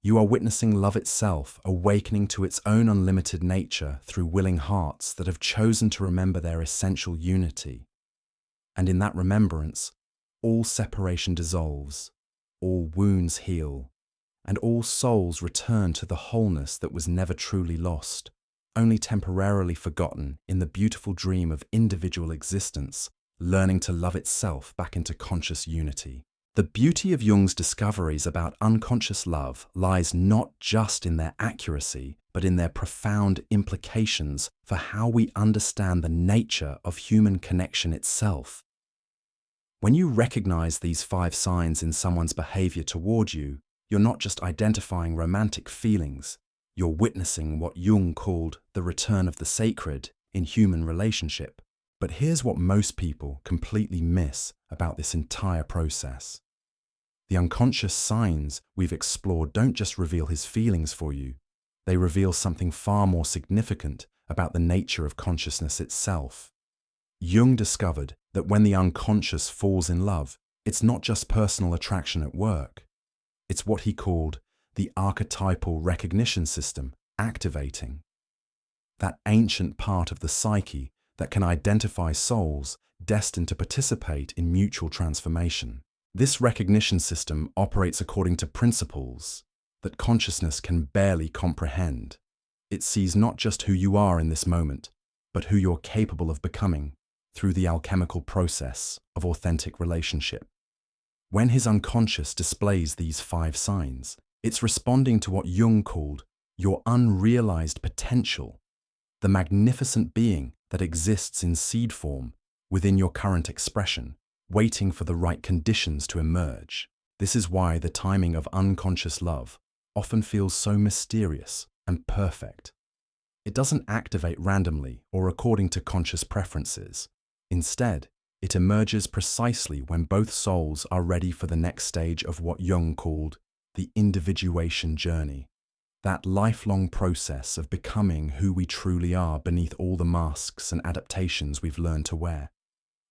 You are witnessing love itself awakening to its own unlimited nature through willing hearts that have chosen to remember their essential unity. And in that remembrance, all separation dissolves, all wounds heal, and all souls return to the wholeness that was never truly lost, only temporarily forgotten in the beautiful dream of individual existence, learning to love itself back into conscious unity. The beauty of Jung's discoveries about unconscious love lies not just in their accuracy, but in their profound implications for how we understand the nature of human connection itself. When you recognize these 5 signs in someone's behavior toward you, you're not just identifying romantic feelings, you're witnessing what Jung called the return of the sacred in human relationship. But here's what most people completely miss about this entire process. The unconscious signs we've explored don't just reveal his feelings for you, they reveal something far more significant about the nature of consciousness itself. Jung discovered that when the unconscious falls in love, it's not just personal attraction at work. It's what he called the archetypal recognition system activating. That ancient part of the psyche that can identify souls destined to participate in mutual transformation. This recognition system operates according to principles that consciousness can barely comprehend. It sees not just who you are in this moment, but who you're capable of becoming through the alchemical process of authentic relationship. When his unconscious displays these 5 signs, it's responding to what Jung called your unrealized potential, the magnificent being that exists in seed form within your current expression, waiting for the right conditions to emerge. This is why the timing of unconscious love often feels so mysterious and perfect. It doesn't activate randomly or according to conscious preferences. Instead, it emerges precisely when both souls are ready for the next stage of what Jung called the individuation journey, that lifelong process of becoming who we truly are beneath all the masks and adaptations we've learned to wear.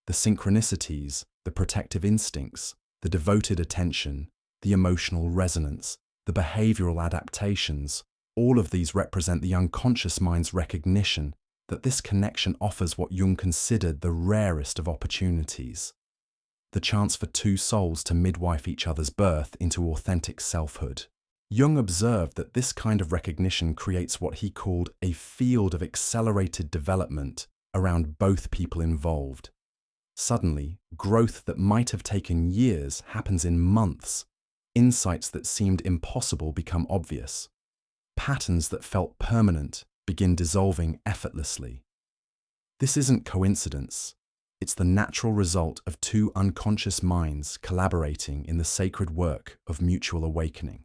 The synchronicities, the protective instincts, the devoted attention, the emotional resonance, the behavioral adaptations, all of these represent the unconscious mind's recognition that this connection offers what Jung considered the rarest of opportunities, the chance for 2 souls to midwife each other's birth into authentic selfhood. Jung observed that this kind of recognition creates what he called a field of accelerated development around both people involved. Suddenly, growth that might have taken years happens in months. Insights that seemed impossible become obvious. Patterns that felt permanent begin dissolving effortlessly. This isn't coincidence. It's the natural result of 2 unconscious minds collaborating in the sacred work of mutual awakening.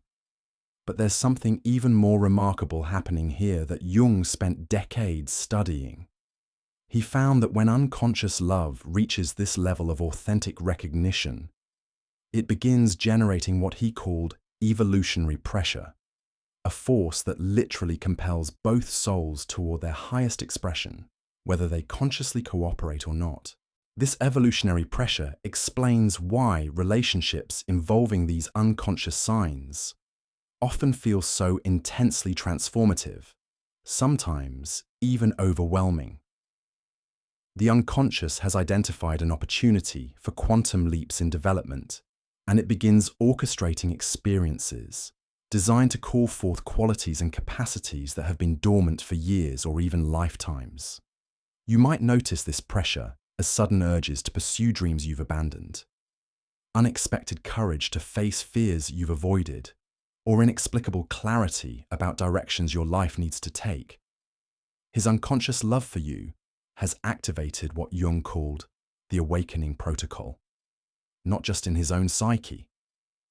But there's something even more remarkable happening here that Jung spent decades studying. He found that when unconscious love reaches this level of authentic recognition, it begins generating what he called evolutionary pressure, a force that literally compels both souls toward their highest expression, whether they consciously cooperate or not. This evolutionary pressure explains why relationships involving these unconscious signs often feel so intensely transformative, sometimes even overwhelming. The unconscious has identified an opportunity for quantum leaps in development, and it begins orchestrating experiences designed to call forth qualities and capacities that have been dormant for years or even lifetimes. You might notice this pressure as sudden urges to pursue dreams you've abandoned, unexpected courage to face fears you've avoided, or inexplicable clarity about directions your life needs to take. His unconscious love for you has activated what Jung called the awakening protocol, not just in his own psyche,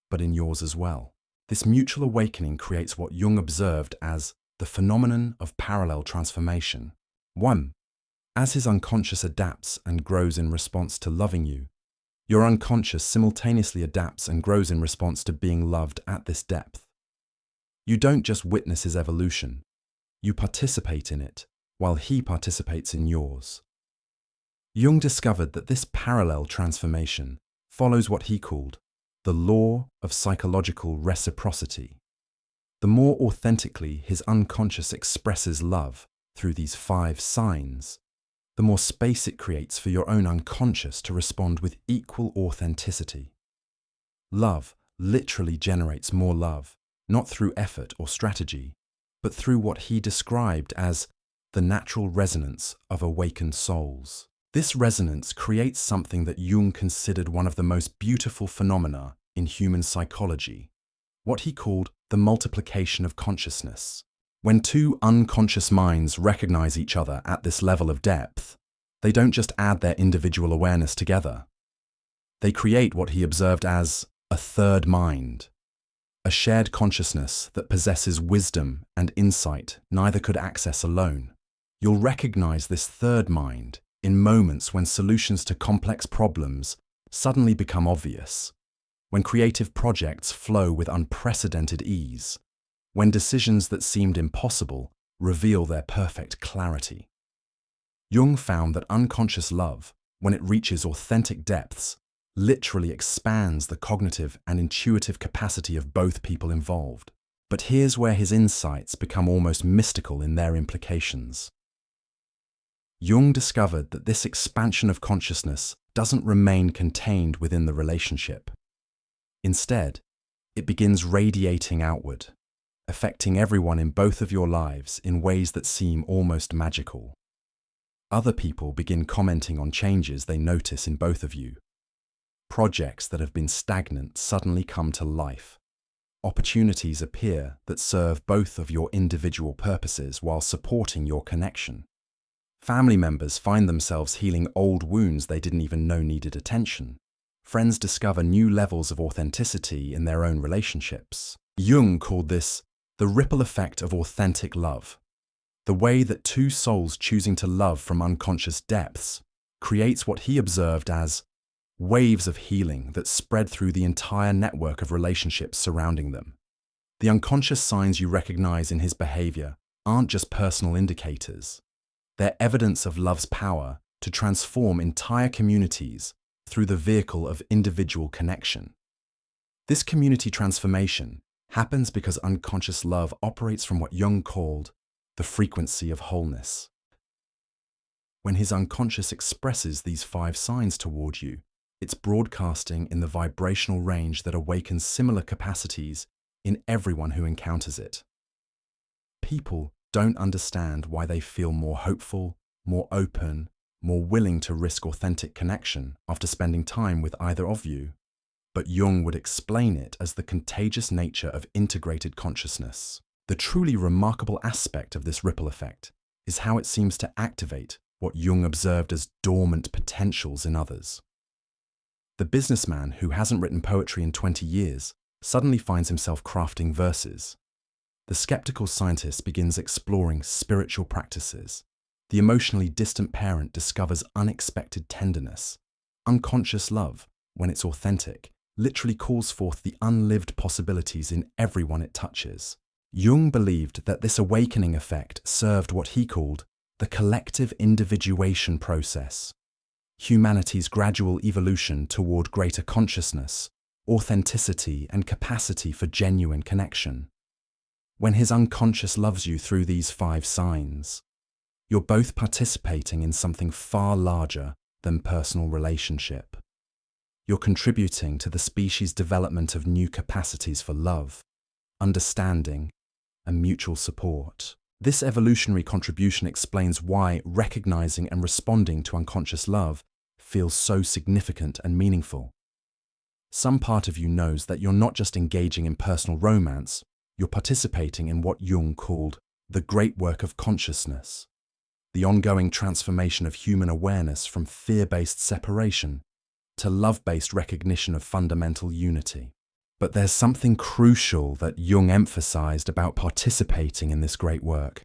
but in yours as well. This mutual awakening creates what Jung observed as the phenomenon of parallel transformation. 1. As his unconscious adapts and grows in response to loving you, your unconscious simultaneously adapts and grows in response to being loved at this depth. You don't just witness his evolution, you participate in it, while he participates in yours. Jung discovered that this parallel transformation follows what he called the law of psychological reciprocity. The more authentically his unconscious expresses love through these 5 signs, the more space it creates for your own unconscious to respond with equal authenticity. Love literally generates more love, not through effort or strategy, but through what he described as the natural resonance of awakened souls. This resonance creates something that Jung considered one of the most beautiful phenomena in human psychology, what he called the multiplication of consciousness. When 2 unconscious minds recognize each other at this level of depth, they don't just add their individual awareness together. They create what he observed as a third mind, a shared consciousness that possesses wisdom and insight neither could access alone. You'll recognize this third mind in moments when solutions to complex problems suddenly become obvious, when creative projects flow with unprecedented ease, when decisions that seemed impossible reveal their perfect clarity. Jung found that unconscious love, when it reaches authentic depths, literally expands the cognitive and intuitive capacity of both people involved. But here's where his insights become almost mystical in their implications. Jung discovered that this expansion of consciousness doesn't remain contained within the relationship. Instead, it begins radiating outward. affecting everyone in both of your lives in ways that seem almost magical. Other people begin commenting on changes they notice in both of you. Projects that have been stagnant suddenly come to life. Opportunities appear that serve both of your individual purposes while supporting your connection. Family members find themselves healing old wounds they didn't even know needed attention. Friends discover new levels of authenticity in their own relationships. Jung called this the ripple effect of authentic love. The way that two souls choosing to love from unconscious depths creates what he observed as waves of healing that spread through the entire network of relationships surrounding them. The unconscious signs you recognize in his behavior aren't just personal indicators. They're evidence of love's power to transform entire communities through the vehicle of individual connection. This community transformation happens because unconscious love operates from what Jung called the frequency of wholeness. When his unconscious expresses these 5 signs toward you, it's broadcasting in the vibrational range that awakens similar capacities in everyone who encounters it. People don't understand why they feel more hopeful, more open, more willing to risk authentic connection after spending time with either of you. But Jung would explain it as the contagious nature of integrated consciousness. The truly remarkable aspect of this ripple effect is how it seems to activate what Jung observed as dormant potentials in others. The businessman who hasn't written poetry in 20 years suddenly finds himself crafting verses. The skeptical scientist begins exploring spiritual practices. The emotionally distant parent discovers unexpected tenderness. Unconscious love, when it's authentic, literally calls forth the unlived possibilities in everyone it touches. Jung believed that this awakening effect served what he called the collective individuation process, humanity's gradual evolution toward greater consciousness, authenticity, and capacity for genuine connection. When his unconscious loves you through these 5 signs, you're both participating in something far larger than personal relationship. You're contributing to the species' development of new capacities for love, understanding, and mutual support. This evolutionary contribution explains why recognizing and responding to unconscious love feels so significant and meaningful. Some part of you knows that you're not just engaging in personal romance, you're participating in what Jung called the great work of consciousness, the ongoing transformation of human awareness from fear-based separation to love-based recognition of fundamental unity. But there's something crucial that Jung emphasized about participating in this great work.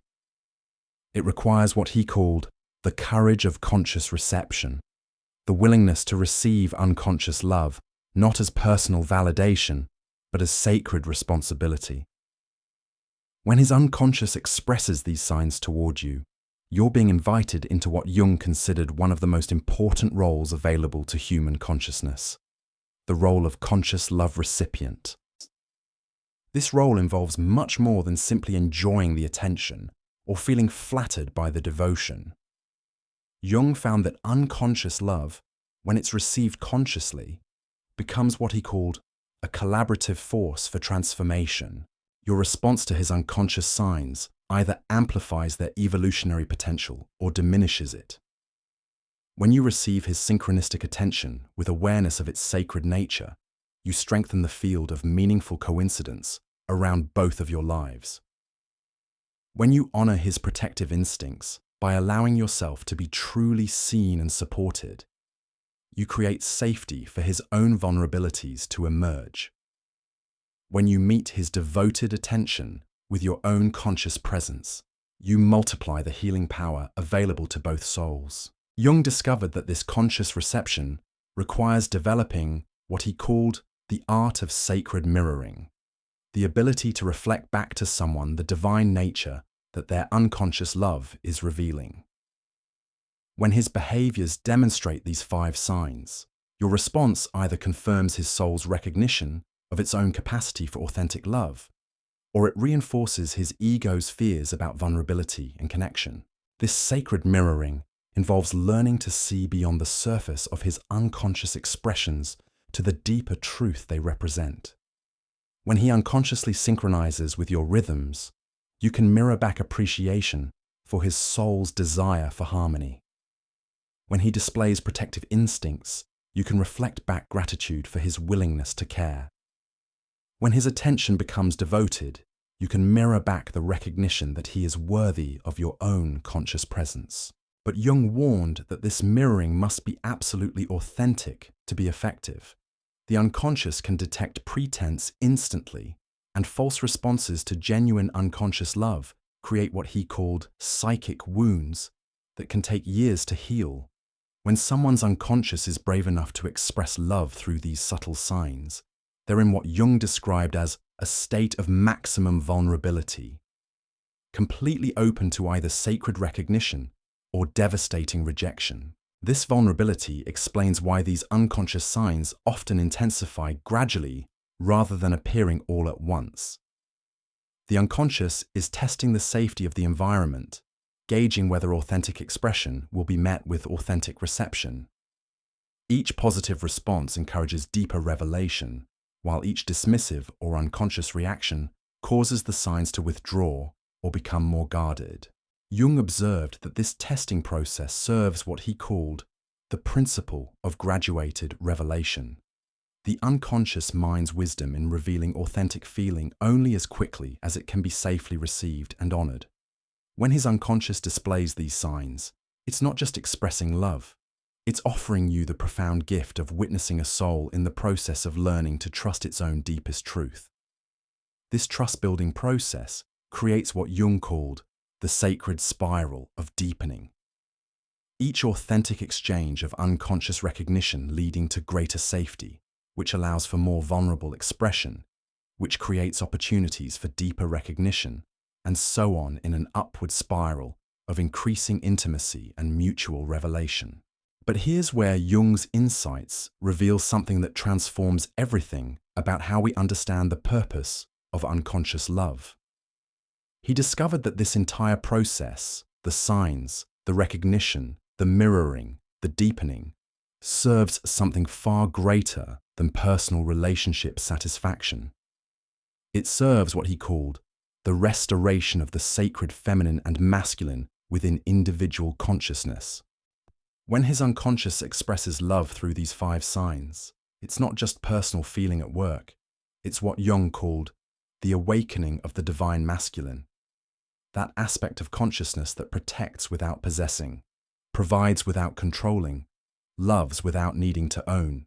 It requires what he called the courage of conscious reception, the willingness to receive unconscious love, not as personal validation, but as sacred responsibility. When his unconscious expresses these signs toward you, you're being invited into what Jung considered one of the most important roles available to human consciousness, the role of conscious love recipient. This role involves much more than simply enjoying the attention or feeling flattered by the devotion. Jung found that unconscious love, when it's received consciously, becomes what he called a collaborative force for transformation. Your response to his unconscious signs either amplifies their evolutionary potential or diminishes it. When you receive his synchronistic attention with awareness of its sacred nature, you strengthen the field of meaningful coincidence around both of your lives. When you honor his protective instincts by allowing yourself to be truly seen and supported, you create safety for his own vulnerabilities to emerge. When you meet his devoted attention with your own conscious presence, you multiply the healing power available to both souls. Jung discovered that this conscious reception requires developing what he called the art of sacred mirroring, the ability to reflect back to someone the divine nature that their unconscious love is revealing. When his behaviors demonstrate these 5 signs, your response either confirms his soul's recognition of its own capacity for authentic love, or it reinforces his ego's fears about vulnerability and connection. This sacred mirroring involves learning to see beyond the surface of his unconscious expressions to the deeper truth they represent. When he unconsciously synchronizes with your rhythms, you can mirror back appreciation for his soul's desire for harmony. When he displays protective instincts, you can reflect back gratitude for his willingness to care. When his attention becomes devoted, you can mirror back the recognition that he is worthy of your own conscious presence. But Jung warned that this mirroring must be absolutely authentic to be effective. The unconscious can detect pretense instantly, and false responses to genuine unconscious love create what he called psychic wounds that can take years to heal. When someone's unconscious is brave enough to express love through these subtle signs, they're in what Jung described as a state of maximum vulnerability, completely open to either sacred recognition or devastating rejection. This vulnerability explains why these unconscious signs often intensify gradually rather than appearing all at once. The unconscious is testing the safety of the environment, gauging whether authentic expression will be met with authentic reception. Each positive response encourages deeper revelation, while each dismissive or unconscious reaction causes the signs to withdraw or become more guarded. Jung observed that this testing process serves what he called the principle of graduated revelation. The unconscious mind's wisdom in revealing authentic feeling only as quickly as it can be safely received and honored. When his unconscious displays these signs, it's not just expressing love, it's offering you the profound gift of witnessing a soul in the process of learning to trust its own deepest truth. This trust-building process creates what Jung called the sacred spiral of deepening. Each authentic exchange of unconscious recognition leading to greater safety, which allows for more vulnerable expression, which creates opportunities for deeper recognition, and so on in an upward spiral of increasing intimacy and mutual revelation. But here's where Jung's insights reveal something that transforms everything about how we understand the purpose of unconscious love. He discovered that this entire process, the signs, the recognition, the mirroring, the deepening, serves something far greater than personal relationship satisfaction. It serves what he called the restoration of the sacred feminine and masculine within individual consciousness. When his unconscious expresses love through these 5 signs, it's not just personal feeling at work, it's what Jung called the awakening of the divine masculine. That aspect of consciousness that protects without possessing, provides without controlling, loves without needing to own.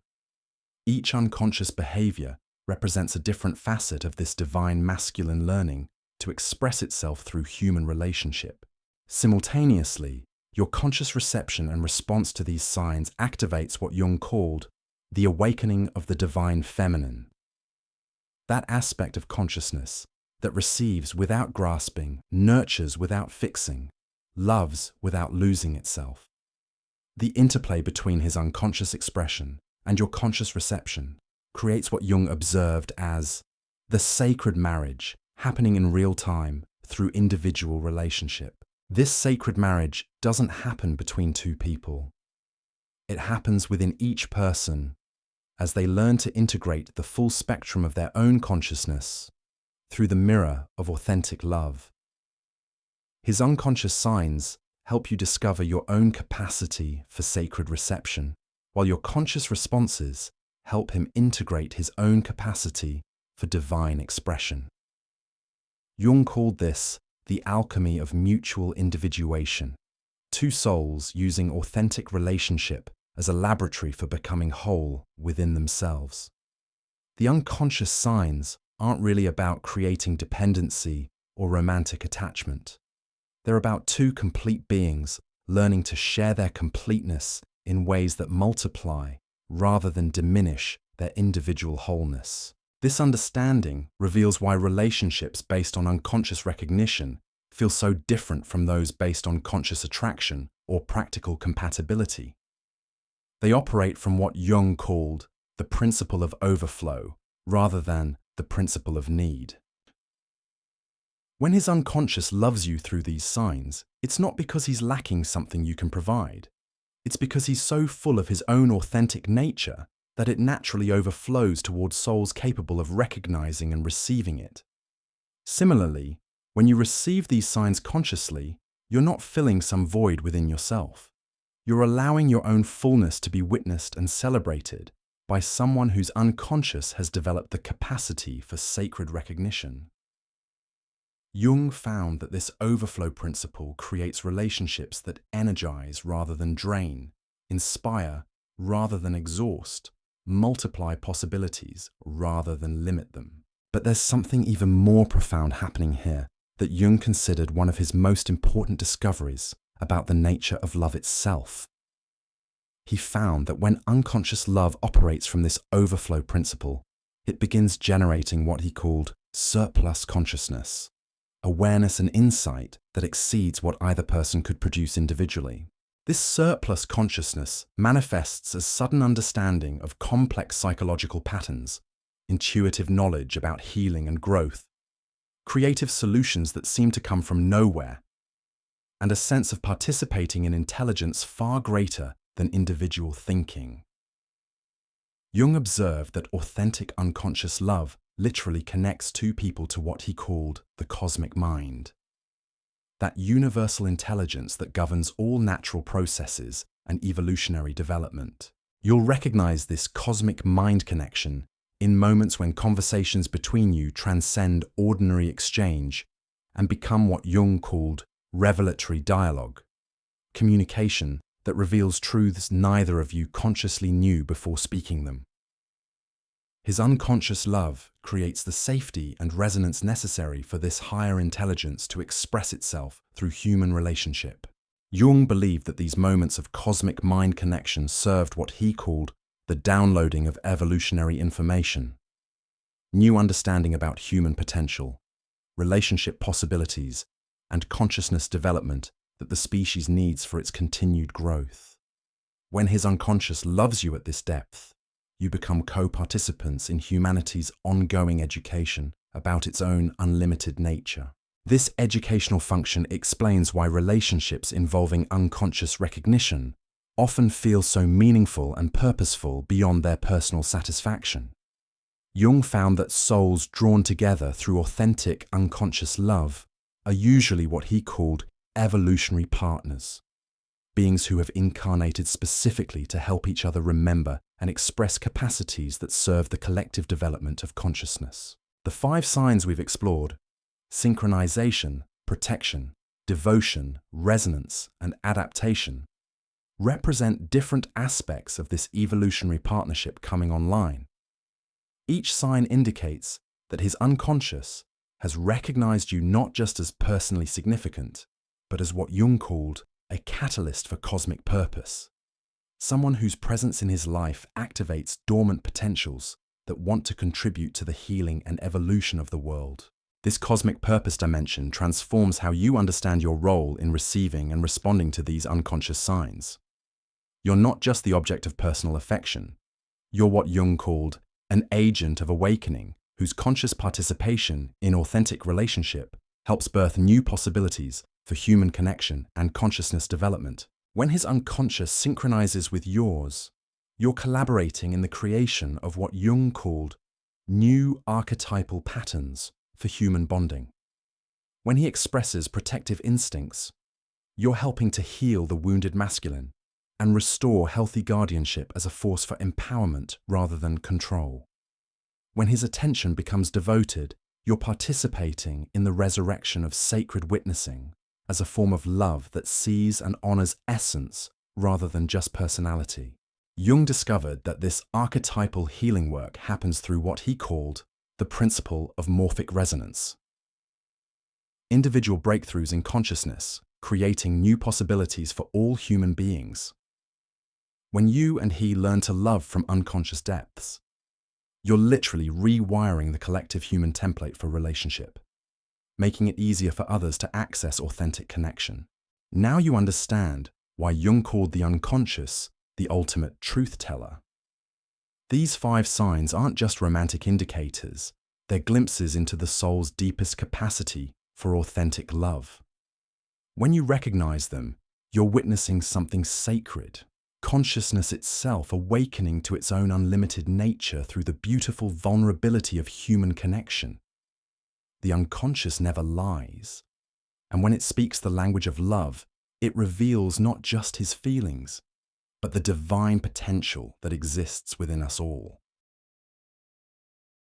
Each unconscious behavior represents a different facet of this divine masculine learning to express itself through human relationship. Simultaneously, your conscious reception and response to these signs activates what Jung called the awakening of the divine feminine. That aspect of consciousness that receives without grasping, nurtures without fixing, loves without losing itself. The interplay between his unconscious expression and your conscious reception creates what Jung observed as the sacred marriage happening in real time through individual relationship. This sacred marriage doesn't happen between 2 people. It happens within each person as they learn to integrate the full spectrum of their own consciousness through the mirror of authentic love. His unconscious signs help you discover your own capacity for sacred reception, while your conscious responses help him integrate his own capacity for divine expression. Jung called this the alchemy of mutual individuation, 2 souls using authentic relationship as a laboratory for becoming whole within themselves. The unconscious signs aren't really about creating dependency or romantic attachment. They're about 2 complete beings learning to share their completeness in ways that multiply rather than diminish their individual wholeness. This understanding reveals why relationships based on unconscious recognition feel so different from those based on conscious attraction or practical compatibility. They operate from what Jung called the principle of overflow rather than the principle of need. When his unconscious loves you through these signs, it's not because he's lacking something you can provide. It's because he's so full of his own authentic nature that it naturally overflows towards souls capable of recognizing and receiving it. Similarly, when you receive these signs consciously, you're not filling some void within yourself. You're allowing your own fullness to be witnessed and celebrated by someone whose unconscious has developed the capacity for sacred recognition. Jung found that this overflow principle creates relationships that energize rather than drain, inspire rather than exhaust, multiply possibilities rather than limit them. But there's something even more profound happening here that Jung considered one of his most important discoveries about the nature of love itself. He found that when unconscious love operates from this overflow principle, it begins generating what he called surplus consciousness, awareness and insight that exceeds what either person could produce individually. This surplus consciousness manifests as sudden understanding of complex psychological patterns, intuitive knowledge about healing and growth, creative solutions that seem to come from nowhere, and a sense of participating in intelligence far greater than individual thinking. Jung observed that authentic unconscious love literally connects two people to what he called the cosmic mind, that universal intelligence that governs all natural processes and evolutionary development. You'll recognize this cosmic mind connection in moments when conversations between you transcend ordinary exchange and become what Jung called revelatory dialogue, communication that reveals truths neither of you consciously knew before speaking them. His unconscious love creates the safety and resonance necessary for this higher intelligence to express itself through human relationship. Jung believed that these moments of cosmic mind connection served what he called the downloading of evolutionary information, new understanding about human potential, relationship possibilities, and consciousness development that the species needs for its continued growth. When his unconscious loves you at this depth, you become co-participants in humanity's ongoing education about its own unlimited nature. This educational function explains why relationships involving unconscious recognition often feel so meaningful and purposeful beyond their personal satisfaction. Jung found that souls drawn together through authentic unconscious love are usually what he called evolutionary partners, beings who have incarnated specifically to help each other remember and express capacities that serve the collective development of consciousness. The 5 signs we've explored, synchronization, protection, devotion, resonance, and adaptation, represent different aspects of this evolutionary partnership coming online. Each sign indicates that his unconscious has recognized you not just as personally significant, but as what Jung called a catalyst for cosmic purpose, someone whose presence in his life activates dormant potentials that want to contribute to the healing and evolution of the world. This cosmic purpose dimension transforms how you understand your role in receiving and responding to these unconscious signs. You're not just the object of personal affection. You're what Jung called an agent of awakening, whose conscious participation in authentic relationship helps birth new possibilities for human connection and consciousness development. When his unconscious synchronizes with yours, you're collaborating in the creation of what Jung called new archetypal patterns for human bonding. When he expresses protective instincts, you're helping to heal the wounded masculine and restore healthy guardianship as a force for empowerment rather than control. When his attention becomes devoted, you're participating in the resurrection of sacred witnessing as a form of love that sees and honors essence rather than just personality. Jung discovered that this archetypal healing work happens through what he called the principle of morphic resonance. Individual breakthroughs in consciousness, creating new possibilities for all human beings. When you and he learn to love from unconscious depths, you're literally rewiring the collective human template for relationship, making it easier for others to access authentic connection. Now you understand why Jung called the unconscious the ultimate truth teller. These 5 signs aren't just romantic indicators, they're glimpses into the soul's deepest capacity for authentic love. When you recognize them, you're witnessing something sacred. consciousness itself awakening to its own unlimited nature through the beautiful vulnerability of human connection. The unconscious never lies, and when it speaks the language of love, it reveals not just his feelings, but the divine potential that exists within us all.